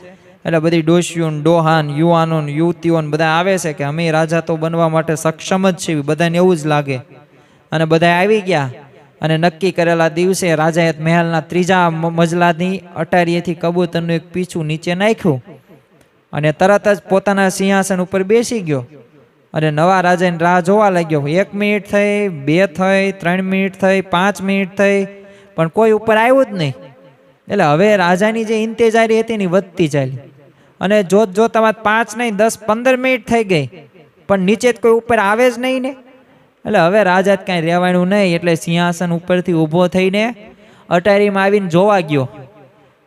એટલે બધી ડોશીઓ, ડોહાન, યુવાનો, યુવતીઓ બધા આવે છે કે અમે રાજા તો બનવા માટે સક્ષમ જ છીએ, બધાને એવું જ લાગે. અને બધા આવી ગયા અને નક્કી કરેલા દિવસે રાજાએ મહેલના 3જા મજલાની અટારીએથી કબૂતરનું એક પીછું નીચે નાખ્યું અને તરત જ પોતાના સિંહાસન ઉપર બેસી ગયો અને નવા રાજાની રાહ જોવા લાગ્યો. 1 મિનિટ થઈ, 2 થઈ, 3 મિનિટ થઈ, 5 મિનિટ થઈ, પણ કોઈ ઉપર આવ્યું જ નહીં. એટલે હવે રાજાની જે ઇંતેજારી હતી એની વધતી ચાલી અને જોત જોતામાં 5 નહીં 10, 15 મિનિટ થઈ ગઈ પણ નીચે કોઈ ઉપર આવે જ નહીં ને. એટલે હવે રાજા જ કાંઈ રહેવાનું નહીં એટલે સિંહાસન ઉપરથી ઊભો થઈને અટારીમાં આવીને જોવા ગયો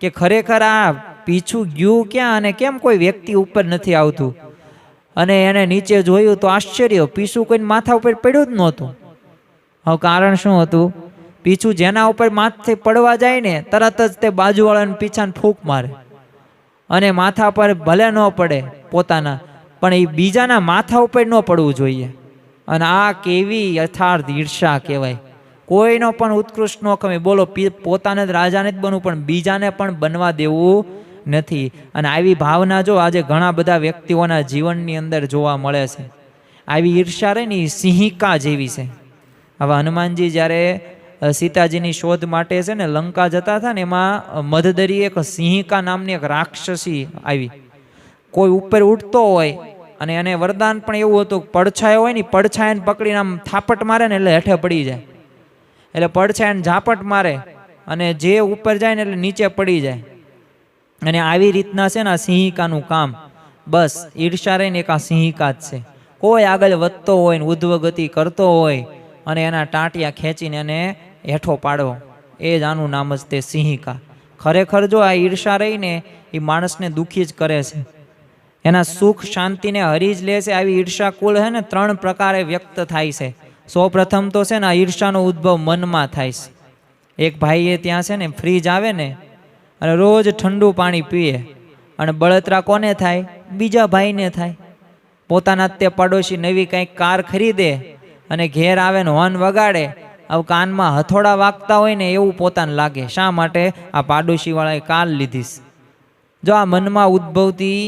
કે ખરેખર આ પીછું ગયું ક્યાં અને કેમ કોઈ વ્યક્તિ ઉપર નથી આવતું. અને એને નીચે જોયું તો આશ્ચર્ય, પીછું કોઈને માથા ઉપર પડ્યું જ નહોતું. હવે કારણ શું હતું? પીછું જેના ઉપર માથે પડવા જાય ને તરત જ તે બાજુવાળાને પીછાને ફૂંક મારે, અને માથા પર ભલે ન પડે પોતાના, પણ એ બીજાના માથા ઉપર ન પડવું જોઈએ. અને આ કેવી યથાર્થ ઈર્ષા કહેવાય. કોઈનો પણ ઉત્કૃષ્ટ ન ખમે, બોલો પોતાને જ રાજાને જ બનવું પણ બીજાને પણ બનવા દેવું નથી. અને આવી ભાવના જો આજે ઘણા બધા વ્યક્તિઓના જીવનની અંદર જોવા મળે છે. આવી ઈર્ષા રહે ને એ સિંહિકા જેવી છે. હવે હનુમાનજી જ્યારે સીતાજીની શોધ માટે છે ને લંકા જતા હતા ને, એમાં મધદરી એક સિંહિકા નામની એક રાક્ષસી આવી. કોઈ ઉપર ઉઠતો હોય અને એને વરદાન પણ એવું હતું, પડછાયો હોય ને પડછાયાને પકડીને આમ થાપટ મારે ને એટલે હેઠે પડી જાય. એટલે પડછાયાને ઝાપટ મારે અને જે ઉપર જાય ને એટલે નીચે પડી જાય. અને આવી રીતના છે ને આ સિંહિકાનું કામ. બસ ઈર્ષા રહીને એક આ સિંહિકા જ છે. કોઈ આગળ વધતો હોય ને ઉધ્વગતિ કરતો હોય અને એના ટાંટિયા ખેંચીને એને હેઠો પાડવો, એ જ આનું નામ જ તે સિંહિકા. ખરેખર જો આ ઈર્ષા રહીને એ માણસને દુઃખી જ કરે છે, એના સુખ શાંતિને હરી જ લે છે. આવી ઈર્ષા કુલ છે ને 3 પ્રકારે વ્યક્ત થાય છે. સૌ પ્રથમ તો છે ને આ ઈર્ષાનો ઉદ્ભવ મનમાં થાય છે. એક ભાઈએ ત્યાં છે ને ફ્રીજ આવે ને અને રોજ ઠંડુ પાણી પીએ, અને બળતરા કોને થાય? બીજા ભાઈને થાય. પોતાના તે પડોશી નવી કંઈક કાર ખરીદે અને ઘેર આવે ને હોર્ન વગાડે, હવે કાનમાં હથોડા વાગતા હોય ને એવું પોતાને લાગે. શા માટે? આ પાડોશીવાળાએ કાર લીધીશ. જો આ મનમાં ઉદ્ભવતી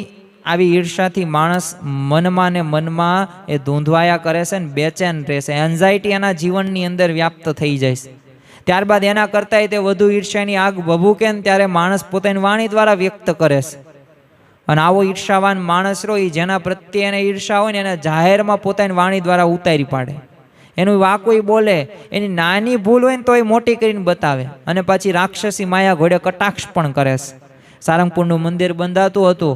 આવી ઈર્ષાથી માણસ મનમાં ને મનમાં એ ધૂંધવાયા કરે છે ને બેચેન રહેશે. એન્ઝાયટી એના જીવનની અંદર વ્યાપ્ત થઈ જાય છે. ત્યારબાદ એના કરતાંય તે વધુ ઈર્ષાની આગ ભભૂકે ને ત્યારે માણસ પોતાની વાણી દ્વારા વ્યક્ત કરે છે. અને આવો ઈર્ષાવાન માણસ રહ્યો, જેના પ્રત્યે એને ઈર્ષા હોય ને એને જાહેરમાં પોતાની વાણી દ્વારા ઉતારી પાડે. એનું વાકું બોલે, એની નાની ભૂલ હોય ને તો એ મોટી કરીને બતાવે, અને પછી રાક્ષસી માયા ઘોડે કટાક્ષ પણ કરે છે. સારંગપુરનું મંદિર બંધાતું હતું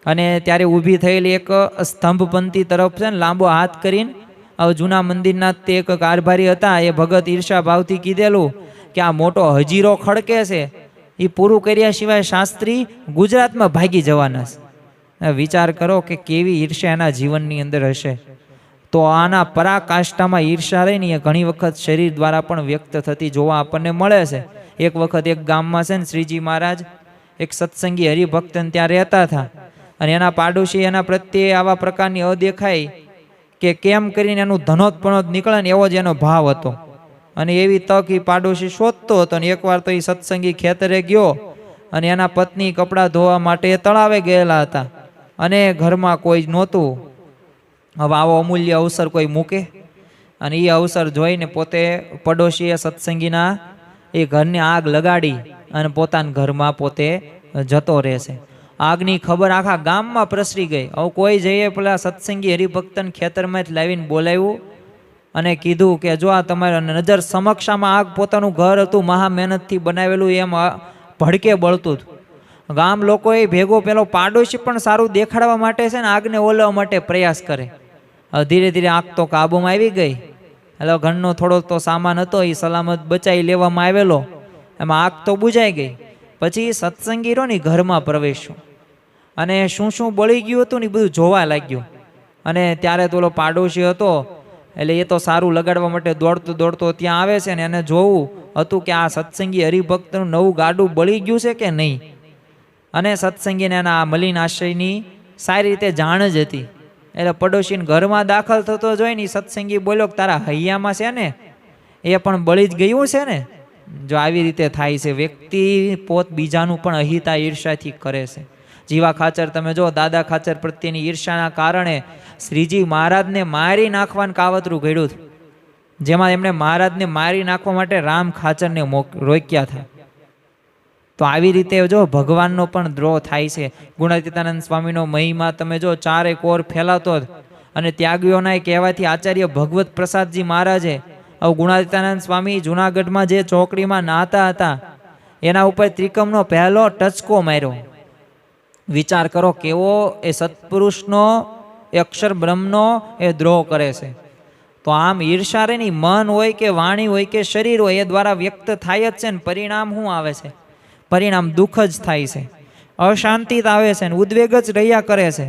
અને ત્યારે ઊભી થયેલી એક સ્તંભપંથી તરફ છે ને લાંબો હાથ કરીને, હવે જૂના મંદિરના તે એક કારભારી હતા, એ ભગત ઈર્ષા ભાવથી કીધેલું કે આ મોટો હજીરો ખડકે છે, એ પૂરું કર્યા સિવાય શાસ્ત્રી ગુજરાતમાં ભાગી જવાના છે. વિચાર કરો કે કેવી ઈર્ષા એના જીવનની અંદર હશે. તો આના પરાકાષ્ઠામાં ઈર્ષા રહીને એ ઘણી વખત શરીર દ્વારા પણ વ્યક્ત થતી જોવા આપણને મળે છે. એક વખત એક ગામમાં છે ને શ્રીજી મહારાજ એક સત્સંગી હરિભક્તને ત્યાં રહેતા હતા, અને એના પાડોશી એના પ્રત્યે આવા પ્રકારની અદેખાઈ કે કેમ કરીને એનું ધનોત પણોત નીકળે ને એવો જ એનો ભાવ હતો. અને એવી તક એ પાડોશી શોધતો હતો. અને એકવાર તો એ સત્સંગી ખેતરે ગયો અને એના પત્ની કપડાં ધોવા માટે તળાવે ગયેલા હતા, અને ઘરમાં કોઈ નહોતું. હવે આવો અમૂલ્ય અવસર કોઈ મૂકે? અને એ અવસર જોઈને પોતે પડોશીએ સત્સંગીના એ ઘરની આગ લગાડી અને પોતાના ઘરમાં પોતે જતો રહેશે. આગની ખબર આખા ગામમાં પ્રસરી ગઈ. હવે કોઈ જઈએ પેલા સત્સંગી હરિભક્તને ખેતરમાં જ લાવીને બોલાવ્યું અને કીધું કે જો આ તમારા નજર સમક્ષામાં આગ, પોતાનું ઘર હતું મહા મહેનતથી બનાવેલું, એમ ભડકે બળતું હતું. ગામ લોકોએ ભેગો પેલો પાડોશી પણ સારું દેખાડવા માટે છે ને આગને ઓલવવા માટે પ્રયાસ કરે. ધીરે ધીરે આગ તો કાબુમાં આવી ગઈ. એટલે ઘરનો થોડોક તો સામાન હતો એ સલામત બચાવી લેવામાં આવેલો, એમાં આગ તો બુઝાઈ ગઈ. પછી સત્સંગીરો ની ઘરમાં પ્રવેશ્યો અને શું શું બળી ગયું હતું ને બધું જોવા લાગ્યું. અને ત્યારે તો ઓલો પાડોશી હતો એટલે એ તો સારું લગાડવા માટે દોડતો દોડતો ત્યાં આવે છે ને એને જોવું હતું કે આ સત્સંગી હરિભક્તનું નવું ગાડું બળી ગયું છે કે નહીં. અને સત્સંગીને એના મલિન આશ્રયની સારી રીતે જાણ જ હતી. એટલે પડોશીને ઘરમાં દાખલ થતો જોઈને સત્સંગી બોલ્યો કે તારા હૈયામાં છે ને એ પણ બળી જ ગયું છે ને. જો આવી રીતે થાય છે, વ્યક્તિ પોત બીજાનું પણ અહિતા ઈર્ષાથી કરે છે. જીવા ખાચર તમે જો દાદા ખાચર પ્રત્યેની ઈર્ષાના કારણે શ્રીજી મહારાજને મારી નાખવાનું કાવતરું ઘડ્યું હતું, જેમાં એમણે મહારાજને મારી નાખવા માટે રામ ખાચરને રોક્યા હતા. તો આવી રીતે જો ભગવાનનો પણ દ્રોહ થાય છે. ગુણાતીતાનંદ સ્વામીનો મહિમા તમે જો ચારે કોર ફેલાતો જ. અને ત્યાગીઓના કહેવાથી આચાર્ય ભગવત પ્રસાદજી મહારાજે હવે ગુણાતીતાનંદ સ્વામી જુનાગઢમાં જે ચોકડીમાં નાહતા હતા એના ઉપર ત્રિકમનો પહેલો ટચકો માર્યો. વિચાર કરો કેવો એ સત્પુરુષનો એ અક્ષર બ્રહ્મનો એ દ્રોહ કરે છે. તો આમ ઈર્ષા રેની મન હોય કે વાણી હોય કે શરીર હોય એ દ્વારા વ્યક્ત થાય જ છે ને પરિણામ શું આવે છે? પરિણામ દુઃખ જ થાય છે, અશાંતિ આવે છે, ઉદ્વેગ જ રહ્યા કરે છે.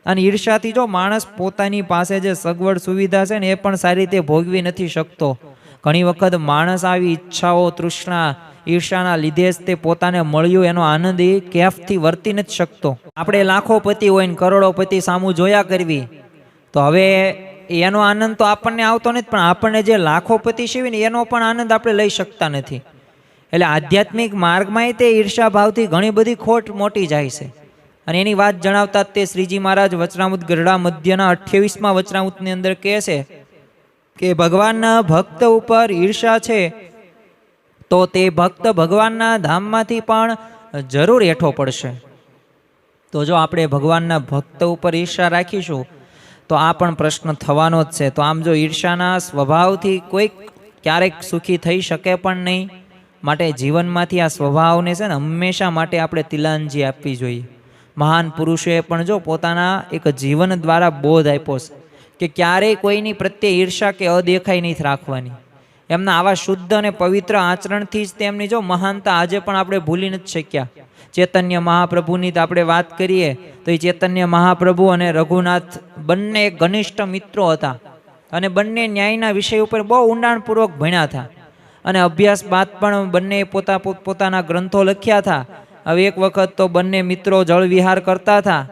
અને ઈર્ષાથી જો માણસ પોતાની પાસે જે સગવડ સુવિધા છે ને એ પણ સારી રીતે ભોગવી નથી શકતો. ઘણી વખત માણસ આવી ઈચ્છાઓ, તૃષ્ણા, ઈર્ષાના લીધે જ તે પોતાને મળ્યું એનો આનંદ એ કેફથી વર્તી નથી શકતો. આપણે લાખોપતિ હોય ને કરોડોપતિ સામું જોયા કરવી, તો હવે એનો આનંદ તો આપણને આવતો નથી, પણ આપણને જે લાખોપતિ છે ને એનો પણ આનંદ આપણે લઈ શકતા નથી. એટલે આધ્યાત્મિક માર્ગમાં તે ઈર્ષા ભાવથી ઘણી બધી ખોટ મોટી જાય છે. અને એની વાત જણાવતા તે શ્રીજી મહારાજ વચનામૃત ગરડા મધ્યના 28મા વચનામૃતની અંદર કહે છે કે ભગવાનના ભક્ત ઉપર ઈર્ષા છે તો તે ભક્ત ભગવાનના ધામમાંથી પણ જરૂર હેઠો પડશે. તો જો આપણે ભગવાનના ભક્ત ઉપર ઈર્ષા રાખીશું તો આ પણ પ્રશ્ન થવાનો જ છે. તો આમ જો ઈર્ષાના સ્વભાવથી કોઈક ક્યારેક સુખી થઈ શકે પણ નહીં. માટે જીવનમાંથી આ સ્વભાવને છે ને હંમેશા માટે આપણે તિલાંજી આપવી જોઈએ. મહાન પુરુષોએ પણ જો પોતાના એક જીવન દ્વારા બોધ આપ્યો છે કે ક્યારેય કોઈની પ્રત્યે ઈર્ષા કે અદેખાઈ નહીં રાખવાની. એમના આવા શુદ્ધ અને પવિત્ર આચરણથી જ તેમની જો મહાનતા આજે પણ આપણે ભૂલી નથી શક્યા. ચૈતન્ય મહાપ્રભુની આપણે વાત કરીએ તો એ ચૈતન્ય મહાપ્રભુ અને રઘુનાથ બંને ઘનિષ્ઠ મિત્રો હતા અને બંને ન્યાયના વિષય ઉપર બહુ ઊંડાણપૂર્વક ભણ્યા હતા અને અભ્યાસ બાદ પણ બંને પોતાના ગ્રંથો લખ્યા હતા. હવે એક વખત તો બંને મિત્રો જળ વિહાર કરતા હતા,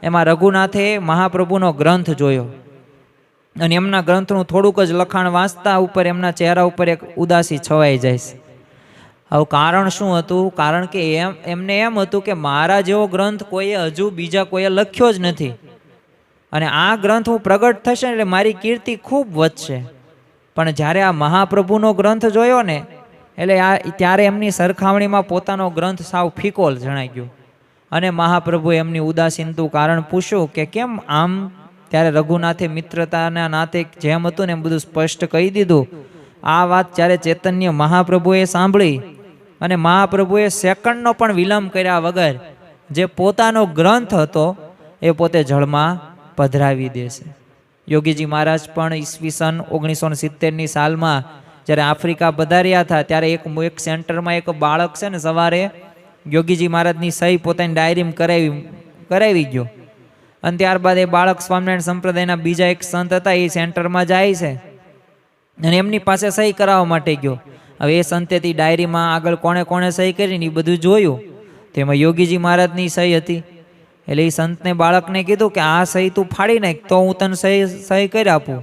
એમાં રઘુનાથે મહાપ્રભુનો ગ્રંથ જોયો અને એમના ગ્રંથનું થોડુંક જ લખાણ વાંચતા ઉપર એમના ચહેરા ઉપર એક ઉદાસી છવાઈ જાય છે. હવે કારણ શું હતું? કારણ કે એમને એમ હતું કે મારા જેવો ગ્રંથ કોઈએ હજુ બીજા કોઈએ લખ્યો જ નથી અને આ ગ્રંથ હું પ્રગટ થશે એટલે મારી કીર્તિ ખૂબ વધશે. પણ જ્યારે આ મહાપ્રભુનો ગ્રંથ જોયો ને એટલે ત્યારે એમની સરખામણીમાં પોતાનો ગ્રંથ સાવ ફીકો જણાઈ ગયો અને મહાપ્રભુએ એમની ઉદાસીનતું કારણ પૂછ્યું કે કેમ આમ? ત્યારે રઘુનાથે મિત્રતાના નાતે જેમ હતું ને એમ બધું સ્પષ્ટ કહી દીધું. આ વાત જ્યારે ચૈતન્ય મહાપ્રભુએ સાંભળી અને મહાપ્રભુએ સેકન્ડનો પણ વિલંબ કર્યા વગર જે પોતાનો ગ્રંથ હતો એ પોતે જળમાં પધરાવી દેશે. યોગીજી મહારાજ પણ ઈસવીસન 1970ની સાલમાં જ્યારે આફ્રિકા પધાર્યા હતા ત્યારે એક સેન્ટરમાં એક બાળક છે ને સવારે યોગીજી મહારાજની સહી પોતાની ડાયરીમાં કરાવી ગયો અને ત્યારબાદ એ બાળક સ્વામિનારાયણ સંપ્રદાયના બીજા એક સંત હતા એ સેન્ટરમાં જાય છે અને એમની પાસે સહી કરાવવા માટે ગયો. હવે એ સંતેથી ડાયરીમાં આગળ કોણે કોણે સહી કરીને એ બધું જોયું, તેમાં યોગીજી મહારાજની સહી હતી. એટલે એ સંતને બાળકને કીધું કે આ સહી તું ફાડી નાખ તો હું તને સહી કરી આપું.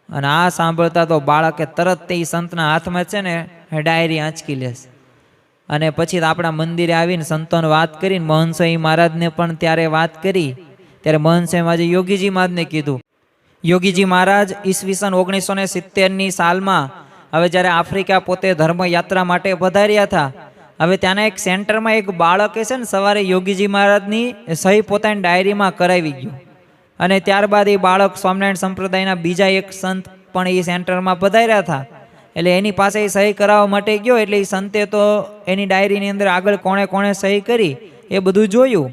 અને આ સાંભળતા તો બાળકે તરત તે સંતના હાથમાં છે ને ડાયરી આંચકી લેશે અને પછી આપણા મંદિરે આવીને સંતોને વાત કરીને મહંત સ્વામી મહારાજને પણ ત્યારે વાત કરી. ત્યારે મહંત સ્વામી આજે યોગીજી મહારાજને કીધું. યોગીજી મહારાજ ઈસવીસન 1970ની સાલમાં હવે જ્યારે આફ્રિકા પોતે ધર્મયાત્રા માટે પધાર્યા હતા, હવે ત્યાંના એક સેન્ટરમાં એક બાળકે છે ને સવારે યોગીજી મહારાજની સહી પોતાની ડાયરીમાં કરાવી ગયું અને ત્યારબાદ એ બાળક સ્વામિનારાયણ સંપ્રદાયના બીજા એક સંત પણ એ સેન્ટરમાં પધાર્યા હતા. એટલે એની પાસે એ સહી કરાવવા માટે ગયો એટલે એ સંતે તો એની ડાયરીની અંદર આગળ કોણે કોણે સહી કરી એ બધું જોયું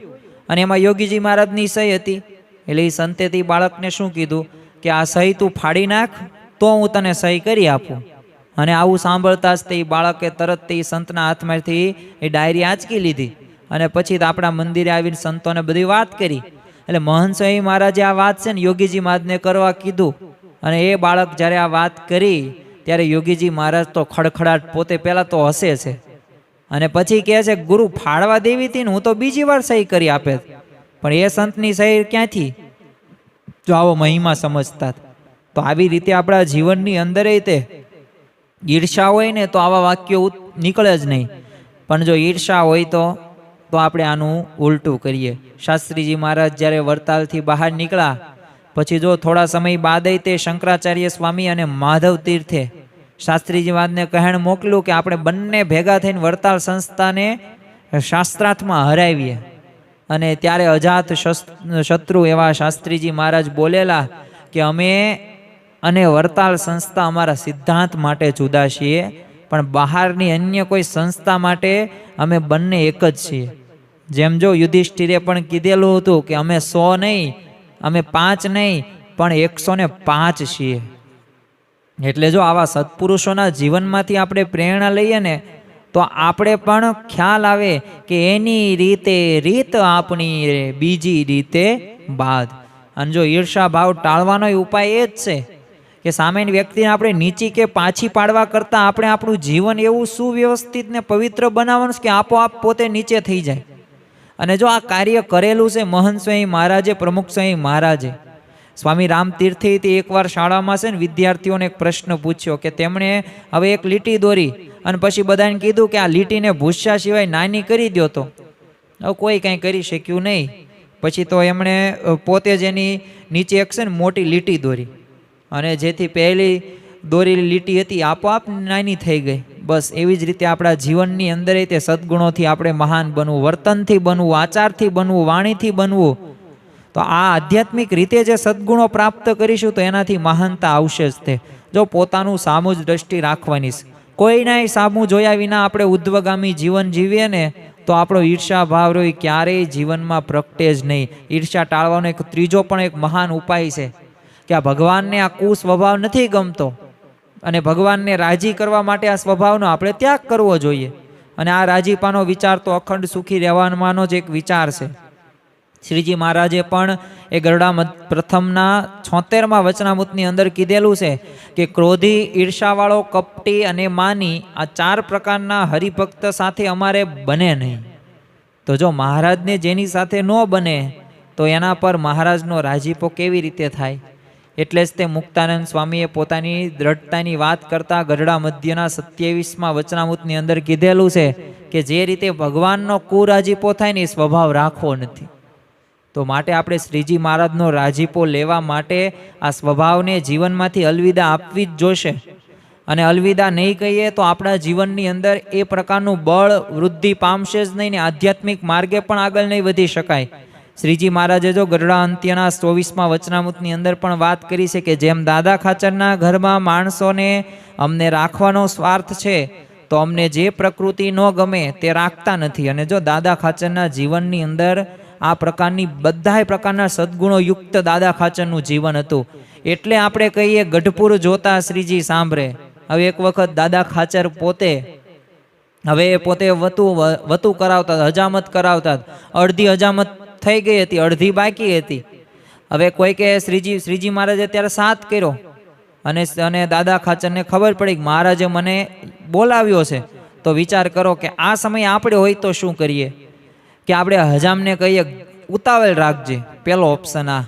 અને એમાં યોગીજી મહારાજની સહી હતી. એટલે એ સંતેથી બાળકને શું કીધું કે આ સહી તું ફાડી નાખ તો હું તને સહી કરી આપું. અને આવું સાંભળતા જ તે બાળકે તરત તે સંતના હાથમાંથી એ ડાયરી આંચકી લીધી અને પછી આપણા મંદિરે આવીને સંતોને બધી વાત કરી. એટલે મહંત સ્વામી મહારાજે આ વાત છે ને યોગીજી મહારાજને કરવા કીધું અને એ બાળક જ્યારે આ વાત કરી ત્યારે યોગીજી મહારાજ તો ખડખડાટ પોતે પહેલાં તો હસે છે અને પછી કહે છે ગુરુ ફાળવા દેવી હતી ને હું તો બીજી વાર સહી કરી આપે, પણ એ સંતની સહી ક્યાંથી? જો આવો મહિમા સમજતા. તો આવી રીતે આપણા જીવનની અંદર તે ઈર્ષા હોય ને તો આવા વાક્યો નીકળે જ નહીં, પણ જો ઈર્ષા હોય તો આપણે આનું ઉલટું કરીએ. શાસ્ત્રીજી મહારાજ જ્યારે વડતાલથી બહાર નીકળ્યા પછી જો થોડા સમય બાદ તે શંકરાચાર્ય સ્વામી અને માધવ તીર્થે શાસ્ત્રીજી મહારાજને કહેણ મોકલ્યું કે આપણે બંને ભેગા થઈને વડતાલ સંસ્થાને શાસ્ત્રાર્થમાં હરાવીએ. અને ત્યારે અજાત શત્રુ એવા શાસ્ત્રીજી મહારાજ બોલેલા કે અમે અને વડતાલ સંસ્થા અમારા સિદ્ધાંત માટે જુદા છીએ, પણ બહારની અન્ય કોઈ સંસ્થા માટે અમે બંને એક જ છીએ. જેમ જો યુધિષ્ઠિરે પણ કીધેલું હતું કે અમે 100 નહીં, અમે 5 નહીં, પણ 105 છીએ. એટલે જો આવા સત્પુરુષોના જીવનમાંથી આપણે પ્રેરણા લઈએ ને તો આપણે પણ ખ્યાલ આવે કે એની રીતે રીત આપણી બીજી રીતે બાદ. અને જો ઈર્ષા ભાવ ટાળવાનો ઉપાય એ જ છે કે સામેની વ્યક્તિને આપણે નીચી કે પાછી પાડવા કરતાં આપણે આપણું જીવન એવું સુવ્યવસ્થિત ને પવિત્ર બનાવવાનું છે કે આપોઆપ પોતે નીચે થઈ જાય. અને જો આ કાર્ય કરેલું છે મહંત સ્વામી મહારાજે, પ્રમુખ સ્વામી મહારાજે. સ્વામી રામતીર્થે એકવાર શાળામાં છે ને વિદ્યાર્થીઓને એક પ્રશ્ન પૂછ્યો કે તેમણે હવે એક લીટી દોરી અને પછી બધાને કીધું કે આ લીટીને ભૂસ્યા સિવાય નાની કરી દો. તો હવે કોઈ કાંઈ કરી શક્યું નહીં. પછી તો એમણે પોતે જ એની નીચે એક છે ને મોટી લીટી દોરી અને જેથી પહેલી દોરેલી લીટી હતી આપોઆપ નાની થઈ ગઈ. બસ એવી જ રીતે આપણા જીવનની અંદર તે સદગુણોથી આપણે મહાન બનવું, વર્તનથી બનવું, આચારથી બનવું, વાણીથી બનવું. તો આ આધ્યાત્મિક રીતે જે સદગુણો પ્રાપ્ત કરીશું તો એનાથી મહાનતા આવશે જ. તે જો પોતાનું સામું જ દ્રષ્ટિ રાખવાની છે, કોઈના સામું જોયા વિના આપણે ઉદ્ધવગામી જીવન જીવીએ ને તો આપણો ઈર્ષા ભાવ રહ્યો ક્યારેય જીવનમાં પ્રગટે જ નહીં. ઈર્ષા ટાળવાનો એક ત્રીજો પણ એક મહાન ઉપાય છે કે આ ભગવાનને આ કુસ્વભાવ નથી ગમતો અને ભગવાનને રાજી કરવા માટે આ સ્વભાવનો આપણે ત્યાગ કરવો જોઈએ. અને આ રાજીપાનો વિચાર તો અખંડ સુખી રહેવાનો જ એક વિચાર છે. શ્રીજી મહારાજે પણ એ ગરડા પ્રથમના 76મા વચનામૃતની અંદર કીધેલું છે કે ક્રોધી, ઈર્ષાવાળો, કપટી અને માની આ 4 પ્રકારના હરિભક્ત સાથે અમારે બને નહીં. તો જો મહારાજને જેની સાથે ન બને તો એના પર મહારાજનો રાજીપો કેવી રીતે થાય? એટલે જ તે મુક્તાનંદ સ્વામીએ પોતાની દ્રઢતાની વાત કરતા ગઢડા મધ્યના 27મા વચનામૃતની અંદર કીધેલું છે કે જે રીતે ભગવાનનો કુરાજીપો થાય ને એ સ્વભાવ રાખવો નથી. તો માટે આપણે શ્રીજી મહારાજનો રાજીપો લેવા માટે આ સ્વભાવને જીવનમાંથી અલવિદા આપવી જ જોશે. અને અલવિદા નહીં કહીએ તો આપણા જીવનની અંદર એ પ્રકારનું બળ વૃદ્ધિ પામશે જ નહીં ને આધ્યાત્મિક માર્ગે પણ આગળ નહીં વધી શકાય. શ્રીજી મહારાજે જો ગઢડા અંત્યના 24મા વચનામૃતની અંદર પણ વાત કરી છે કે જેમ દાદા ખાચરના ઘરમાં માણસોને અમને રાખવાનો સ્વાર્થ છે તો અમને જે પ્રકૃતિ ન ગમે તે રાખતા નથી. અને જો દાદા ખાચરના જીવનની અંદર આ પ્રકારની બધાય પ્રકારના સદગુણો યુક્ત દાદા ખાચરનું જીવન હતું. એટલે આપણે કહીએ ગઢપુર જોતા શ્રીજી સાંભળે. હવે એક વખત દાદા ખાચર પોતે વતું કરાવતા, હજામત કરાવતા. અડધી હજામત થઈ ગઈ હતી, અડધી બાકી હતી. હવે કોઈ કે શ્રીજી મહારાજે ત્યારે 7 કર્યો અને દાદા ખાચરને ખબર પડી કે મહારાજે મને બોલાવ્યો છે. તો વિચાર કરો કે આ સમયે આપણે હોય તો શું કરીએ? કે આપણે હજામને કહીએ ઉતાવળ રાખજે, પેલો ઓપ્શન આ.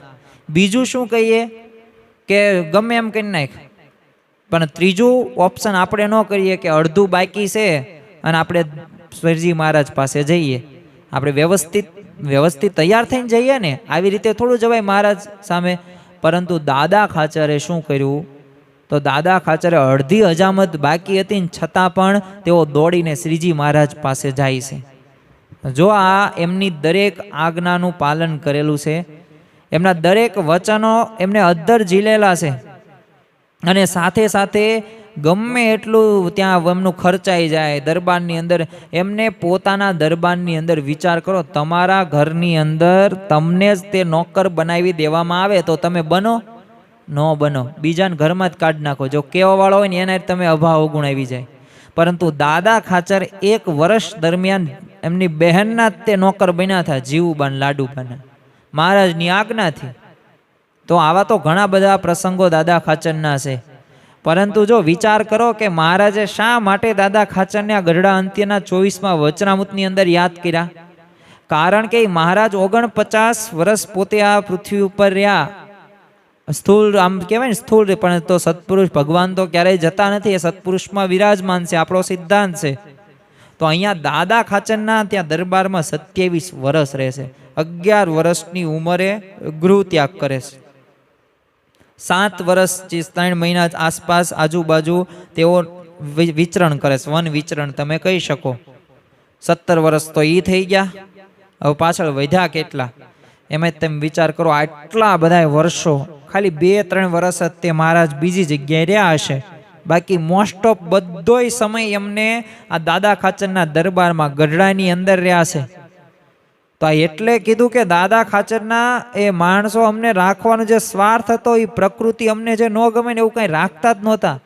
બીજું શું કહીએ કે ગમે એમ કરી નાખ. પણ ત્રીજું ઓપ્શન આપણે ન કરીએ કે અડધું બાકી છે અને આપણે શ્રીજી મહારાજ પાસે જઈએ. આપણે વ્યવસ્થિત તૈયાર થઈને જઈએ ને, આવી રીતે થોડું જવાય મહારાજ સામે. પરંતુ દાદા ખાચરે શું કર્યું? તો દાદા ખાચરે અડધી હજામત બાકી હતી ને છતાં પણ તેઓ દોડીને શ્રીજી મહારાજ પાસે જાય છે. જો આ એમની દરેક આજ્ઞાનું પાલન કરેલું છે, એમના દરેક વચનો એમને અદ્ધર ઝીલેલા છે. અને સાથે સાથે ગમે એટલું ત્યાં એમનું ખર્ચાઈ જાય દરબારની અંદર, એમને પોતાના દરબારની અંદર વિચાર કરો, તમારા ઘરની અંદર તમને જ તે નોકર બનાવી દેવામાં આવે તો તમે બનો? ન બનો. બીજાને ઘરમાં જ કાઢી નાખો. જો કહેવાવાળો હોય ને એના તમે અભાવ અવગુણ આવી જાય. પરંતુ દાદા ખાચર 1 વર્ષ દરમિયાન એમની બહેનના જ તે નોકર બન્યા હતા, જીવુબાન, લાડુબાના, મહારાજની આજ્ઞાથી. તો આવા તો ઘણા બધા પ્રસંગો દાદા ખાચરના છે. પરંતુ જો વિચાર કરો કે મહારાજે શા માટે દાદા ખાચરને આ ગઢડા અંત્યના 24મા વચનામૃતની અંદર યાદ કર્યા? કારણ કે મહારાજ 49 વર્ષ પોતે આ પૃથ્વી ઉપર રહ્યા. સ્થૂળ, આમ કહેવાય ને સ્થૂળ, પણ તો સત્પુરુષ ભગવાન તો ક્યારેય જતા નથી, એ સત્પુરુષમાં વિરાજમાન છે, આપણો સિદ્ધાંત છે. તો અહીંયા દાદા ખાચરના ત્યાં દરબારમાં 27 વર્ષ રહેશે. 11 વર્ષની ઉંમરે ગૃહ ત્યાગ કરે છે. 7 વર્ષ 3 મહિના આસપાસ આજુબાજુ તેઓ વિચરણ કરે છે, વન વિચરણ તમે કહી શકો. 17 વર્ષ તો એ થઈ ગયા. હવે પાછળ વધ્યા કેટલા? એમાં તમે વિચાર કરો, આટલા બધા વર્ષો, ખાલી 2-3 વર્ષ જ તે મહારાજ બીજી જગ્યાએ રહ્યા હશે. બાકી મોસ્ટ ઓફ બધોય સમય એમને આ દાદા ખાચરના દરબારમાં ગઢડાની અંદર રહ્યા છે. તો એટલે કીધું કે દાદા ખાચરના એ માણસો અમને રાખવાનો જે સ્વાર્થ હતો, એ પ્રકૃતિ અમને જે ન ગમે ને એવું કંઈ રાખતા જ નહોતા.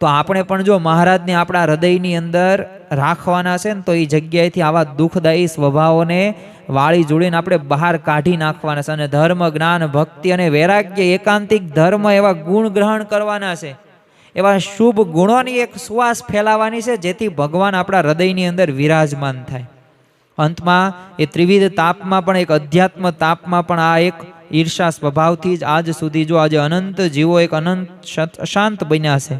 તો આપણે પણ જો મહારાજને આપણા હૃદયની અંદર રાખવાના છે ને, તો એ જગ્યાએથી આવા દુઃખદાયી સ્વભાવોને વાળી જોડીને આપણે બહાર કાઢી નાખવાના છે. અને ધર્મ, જ્ઞાન, ભક્તિ અને વૈરાગ્ય, એકાંતિક ધર્મ, એવા ગુણ ગ્રહણ કરવાના છે. એવા શુભ ગુણોની એક સુવાસ ફેલાવાની છે, જેથી ભગવાન આપણા હૃદયની અંદર વિરાજમાન થાય. અંતમાં એ ત્રિવિધ તાપમાં પણ, એક અધ્યાત્મ તાપમાં પણ આ એક ઈર્ષા સ્વભાવથી જ આજ સુધી જો આજે અનંત જીવો એક અનંત અશાંત બન્યા છે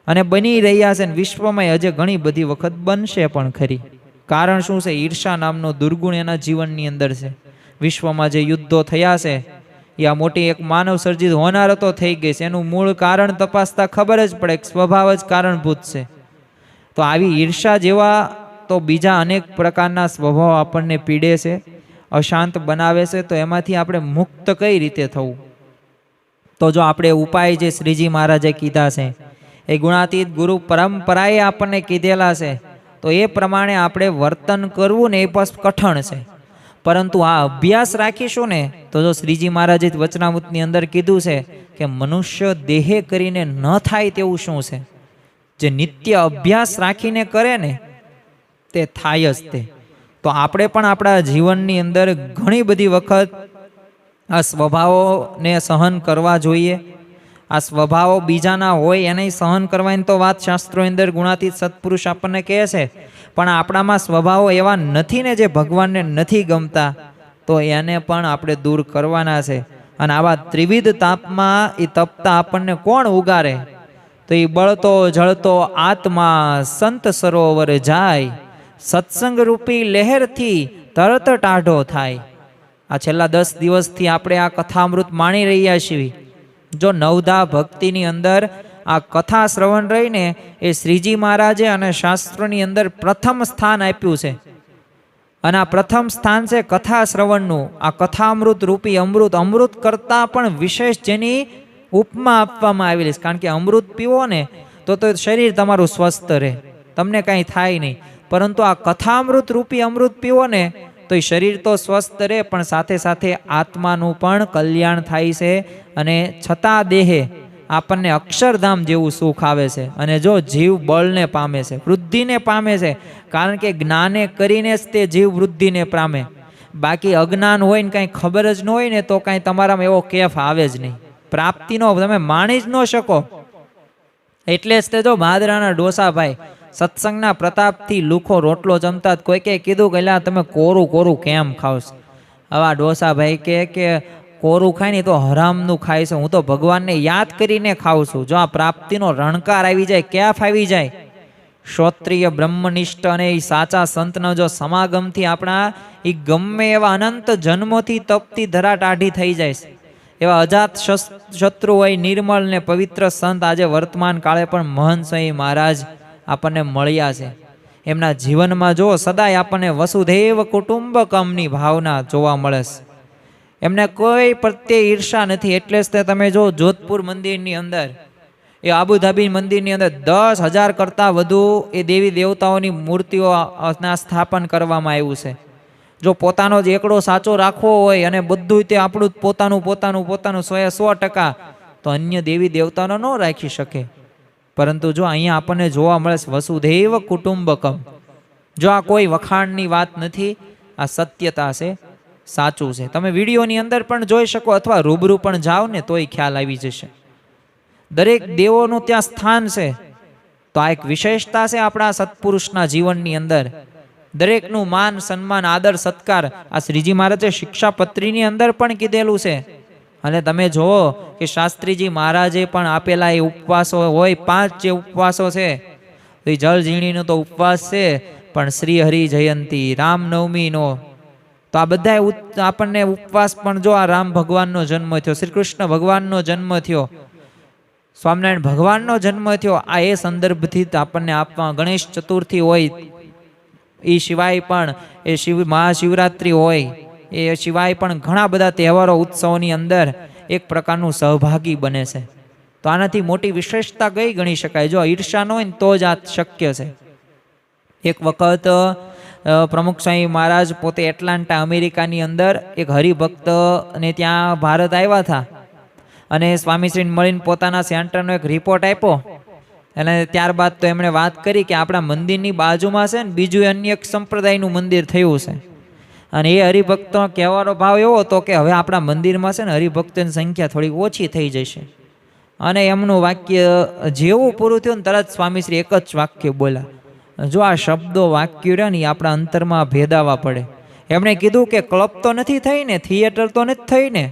અને બની રહ્યા છે. વિશ્વમાં હજે ઘણી બધી વખત બનશે પણ ખરી. કારણ શું છે? ઈર્ષા નામનો દુર્ગુણ એના જીવનની અંદર છે. વિશ્વમાં જે યુદ્ધો થયા છે એ આ મોટી એક માનવ સર્જિત હોનારતો થઈ ગઈ છે. એનું મૂળ કારણ તપાસતા ખબર જ પડે કે સ્વભાવ જ કારણભૂત છે. તો આવી ઈર્ષા જેવા તો બીજા અનેક પ્રકારના સ્વભાવ આપણને પીડે છે, અશાંત બનાવે છે. તો એમાંથી આપણે મુક્ત કઈ રીતે થવું? તો જો આપણે ઉપાય જે શ્રીજી મહારાજે કીધા છે, એ ગુણાતીત ગુરુ પરંપરાએ આપણને કીધેલા છે, તો એ પ્રમાણે આપણે વર્તન કરવું ને એ બસ કઠણ છે. પરંતુ આ અભ્યાસ રાખીશું ને, તો જો શ્રીજી મહારાજે વચનામૃતની અંદર કીધું છે કે મનુષ્ય દેહે કરીને ન થાય તેવું શું છે? જે નિત્ય અભ્યાસ રાખીને કરે ને તે થાય જ તે. તો આપણે પણ આપણા જીવનની અંદર ઘણી બધી વખત આ સ્વભાવોને સહન કરવા જોઈએ. આ સ્વભાવો બીજાના હોય એને સહન કરવાની તો વાત શાસ્ત્રોની અંદર ગુણાતીત સત્પુરુષ આપણને કહે છે. પણ આપણામાં સ્વભાવો એવા નથી ને જે ભગવાનને નથી ગમતા, તો એને પણ આપણે દૂર કરવાના છે. અને આવા ત્રિવિધ તાપમાં એ તપતા આપણને કોણ ઉગારે? તો એ બળતો જળતો આત્મા સંત સરોવર જાય, સત્સંગ રૂપી લહેરથી તરત ટાઢો થાય. આ છેલ્લા 10 દિવસથી આપણે આ કથામૃત માણી રહ્યા છીએ. જો નવધા ભક્તિની અંદર આ કથા શ્રવણ રહીને એ શ્રીજી મહારાજે અને શાસ્ત્રોની અંદર પ્રથમ સ્થાન આપ્યું છે. અને આ પ્રથમ સ્થાન છે કથા શ્રવણનું. આ કથામૃત રૂપી અમૃત, અમૃત કરતાં પણ વિશેષ જેની ઉપમા આપવામાં આવેલી છે. કારણ કે અમૃત પીવો ને તો શરીર તમારું સ્વસ્થ રહે, તમને કાંઈ થાય નહીં. પરંતુ આ કથામૃત રૂપી અમૃત પીવો ને તો એ શરીર તો સ્વસ્થ રહે, પણ સાથે સાથે આત્માનું પણ કલ્યાણ થાય છે. અને છતાં દેહે આપણને અક્ષરધામ જેવું સુખ આવે છે. અને જો જીવ બળને પામે છે, વૃદ્ધિને પામે છે. કારણ કે જ્ઞાને કરીને જ તે જીવ વૃદ્ધિને પામે. બાકી અજ્ઞાન હોય ને કાંઈ ખબર જ ન હોય ને તો કાંઈ તમારામાં એવો કેફ આવે જ નહીં, પ્રાપ્તિનો તમે માણી જ ન શકો. એટલે જ તે જો ભાદરાના ડોસાભાઈ સત્સંગના પ્રતાપથી લુખો રોટલો જમતા કોઈકે કીધું કે લા તમે કોરું કોરું કેમ ખાવશ? આવા ડોસાભાઈ કે કોરું ખાય ને તો હરામનું ખાય છે, હું તો ભગવાનને યાદ કરીને ખાઉં છું. જો આ પ્રાપ્તિનો રણકાર આવી જાય, કેફ આવી જાય, શ્રોત્રિય બ્રહ્મનિષ્ઠ અને એ સાચા સંતનો જો સમાગમથી આપણા એ ગમે એવા અનંત જન્મોથી તપતી ધરા ટાઢી થઈ જાય છે. એવા અજાત શત્રુ હોય નિર્મળ ને પવિત્ર સંત આજે વર્તમાન કાળે પણ મહંત સ્વામી મહારાજ આપણને મળ્યા છે. એમના જીવનમાં જો સદાય આપણને વસુધૈવ કુટુંબકમની ભાવના જોવા મળે છે. એમને કોઈ પ્રત્યે ઈર્ષા નથી. એટલે જ તે તમે જો જોધપુર મંદિરની અંદર, એ આબુધાબી મંદિરની અંદર 10,000 કરતાં વધુ એ દેવી દેવતાઓની મૂર્તિઓના સ્થાપન કરવામાં આવ્યું છે. જો પોતાનો જ એકડો સાચો રાખવો હોય અને બધું તે આપણું પોતાનું 100%, તો અન્ય દેવી દેવતાનો ન રાખી શકે. પરંતુ જો અહીંયા આપણને જોવા મળે વસુધૈવ કુટુંબકમ. જો આ કોઈ વખાણની વાત નથી, આ સત્યતા છે, સાચું છે. તમે વિડીયોની અંદર પણ જોઈ શકો અથવા રૂબરૂ પણ જાઓ ને તોય ખ્યાલ આવી જશે. દરેક દેવોનું ત્યાં સ્થાન છે. તો આ એક વિશેષતા છે આપણા સત્પુરુષના જીવનની અંદર. દરેકનું માન સન્માન આદર સત્કાર આ શ્રીજી મહારાજે શિક્ષાપત્રીની અંદર પણ કીધેલું છે. અને તમે જુઓ કે શાસ્ત્રીજી મહારાજે પણ આપેલા એ ઉપવાસો હોય, 5 જે ઉપવાસો છે, એ જળ ઝીણીનો તો ઉપવાસ છે, પણ શ્રી હરિ જયંતી, રામનવમીનો, તો આ બધા આપણને ઉપવાસ પણ જો આ રામ ભગવાનનો જન્મ થયો, શ્રી કૃષ્ણ ભગવાનનો જન્મ થયો, સ્વામિનારાયણ ભગવાનનો જન્મ થયો, આ એ સંદર્ભથી આપણને આપવા. ગણેશ ચતુર્થી હોય, એ સિવાય પણ એ મહાશિવરાત્રિ હોય, એ સિવાય પણ ઘણા બધા તહેવારો ઉત્સવોની અંદર એક પ્રકારનું સહભાગી બને છે. તો આનાથી મોટી વિશેષતા કઈ ગણી શકાય? જો ઈર્ષા ન હોય ને તો જ આ શક્ય છે. એક વખત પ્રમુખ સ્વામી મહારાજ પોતે એટલાન્ટા અમેરિકાની અંદર એક હરિભક્ત ને ત્યાં ભારત આવ્યા હતા અને સ્વામીશ્રીને મળીને પોતાના સેન્ટરનો એક રિપોર્ટ આપ્યો અને ત્યારબાદ તો એમણે વાત કરી કે આપણા મંદિરની બાજુમાં છે ને બીજું અન્ય એક સંપ્રદાયનું મંદિર થયું છે, અને એ હરિભક્તો કહેવાનો ભાવ એવો હતો કે હવે આપણા મંદિરમાં છે ને હરિભક્તોની સંખ્યા થોડી ઓછી થઈ જશે. અને એમનું વાક્ય જેવું પૂરું થયું ને તરત સ્વામીશ્રી એક જ વાક્ય બોલ્યા. જો આ શબ્દો વાક્યો રહ્યા ને એ આપણા અંતરમાં ભેદાવા પડે. એમણે કીધું કે ક્લબ તો નથી થઈ ને, થિયેટર તો નથી થઈ ને.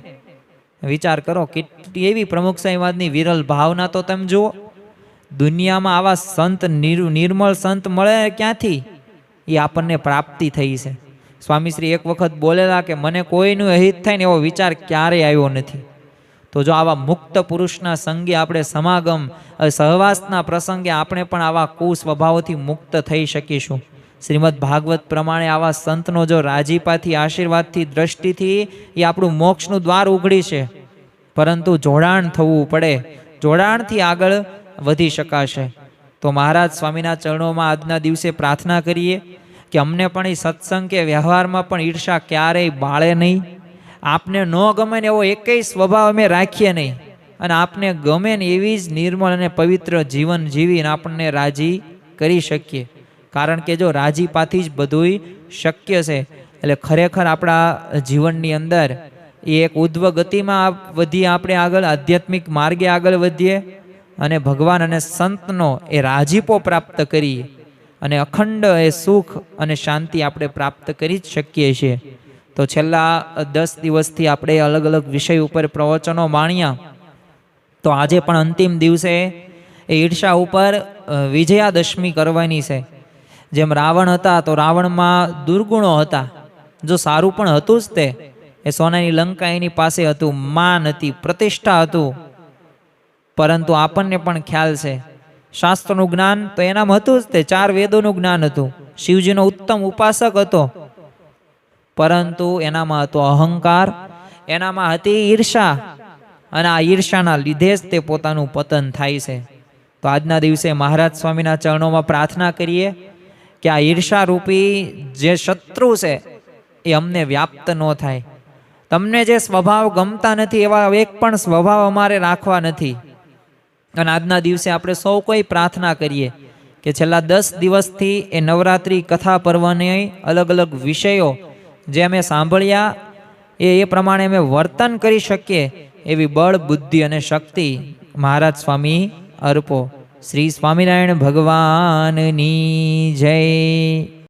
વિચાર કરો કેટલી એવી પ્રમુખસાહીવાદની વિરલ ભાવના તો તમે જુઓ. દુનિયામાં આવા સંત નિર્મળ સંત મળે ક્યાંથી? એ આપણને પ્રાપ્તિ થઈ છે. સ્વામીશ્રી એક વખત બોલેલા કે મને કોઈનું અહિત થાય ને એવો વિચાર ક્યારેય આવ્યો નથી. તો જો આવા મુક્ત પુરુષના સંગે આપણે સમાગમ સહવાસના પ્રસંગે આપણે પણ આવા કુસ્વભાવોથી મુક્ત થઈ શકીશું. શ્રીમદ ભાગવત પ્રમાણે આવા સંતનો જો રાજીપાથી, આશીર્વાદથી, દ્રષ્ટિથી એ આપણું મોક્ષનું દ્વાર ઉઘડી છે. પરંતુ જોડાણ થવું પડે, જોડાણથી આગળ વધી શકાશે. તો મહારાજ સ્વામીના ચરણોમાં આજના દિવસે પ્રાર્થના કરીએ કે અમને પણ એ સત્સંગ કે વ્યવહારમાં પણ ઈર્ષા ક્યારેય બાળે નહીં. આપને ન ગમે ને એવો એકેય સ્વભાવ અમે રાખીએ નહીં, અને આપને ગમે ને એવી જ નિર્મળ અને પવિત્ર જીવન જીવીને આપણને રાજી કરી શકીએ. કારણ કે જો રાજીપાથી જ બધુંય શક્ય છે. એટલે ખરેખર આપણા જીવનની અંદર એ એક ઉદ્ધવ ગતિમાં વધીએ, આપણે આગળ આધ્યાત્મિક માર્ગે આગળ વધીએ અને ભગવાન અને સંતનો એ રાજીપો પ્રાપ્ત કરીએ અને અખંડ એ સુખ અને શાંતિ આપણે પ્રાપ્ત કરી જ શકીએ છીએ. તો છેલ્લા 10 દિવસથી આપણે અલગ અલગ વિષય ઉપર પ્રવચનો માણ્યા. તો આજે પણ અંતિમ દિવસે એ ઈર્ષા ઉપર વિજયાદશમી કરવાની છે. જેમ રાવણ હતા તો રાવણમાં દુર્ગુણો હતા. જો સારું પણ હતું જ તે, એ સોનાની લંકા એની પાસે હતું, માન હતી, પ્રતિષ્ઠા હતું. પરંતુ આપણને પણ ખ્યાલ છે શાસ્ત્રનું જ્ઞાન તો એનામાં હતું જ તે, 4 વેદોનું જ્ઞાન હતું, શિવજીનો ઉત્તમ ઉપાસક હતો. પરંતુ એનામાં હતો અહંકાર, એનામાં હતી ઈર્ષા, અને આ ઈર્ષાના લીધે જ તે પોતાનું પતન થાય છે. તો આજના દિવસે મહારાજ સ્વામીના ચરણોમાં પ્રાર્થના કરીએ કે આ ઈર્ષા રૂપી જે શત્રુ છે એ અમને વ્યાપ્ત ન થાય. તમને જે સ્વભાવ ગમતા નથી એવા એક પણ સ્વભાવ અમારે રાખવા નથી. અને આજના દિવસે આપણે સૌ કોઈ પ્રાર્થના કરીએ કે છેલ્લા 10 દિવસથી એ નવરાત્રિ કથા પર્વની અલગ અલગ વિષયો જે અમે સાંભળ્યા એ પ્રમાણે અમે વર્તન કરી શકીએ એવી બળ, બુદ્ધિ અને શક્તિ મહારાજ સ્વામી અર્પો. શ્રી સ્વામિનારાયણ ભગવાનની જય.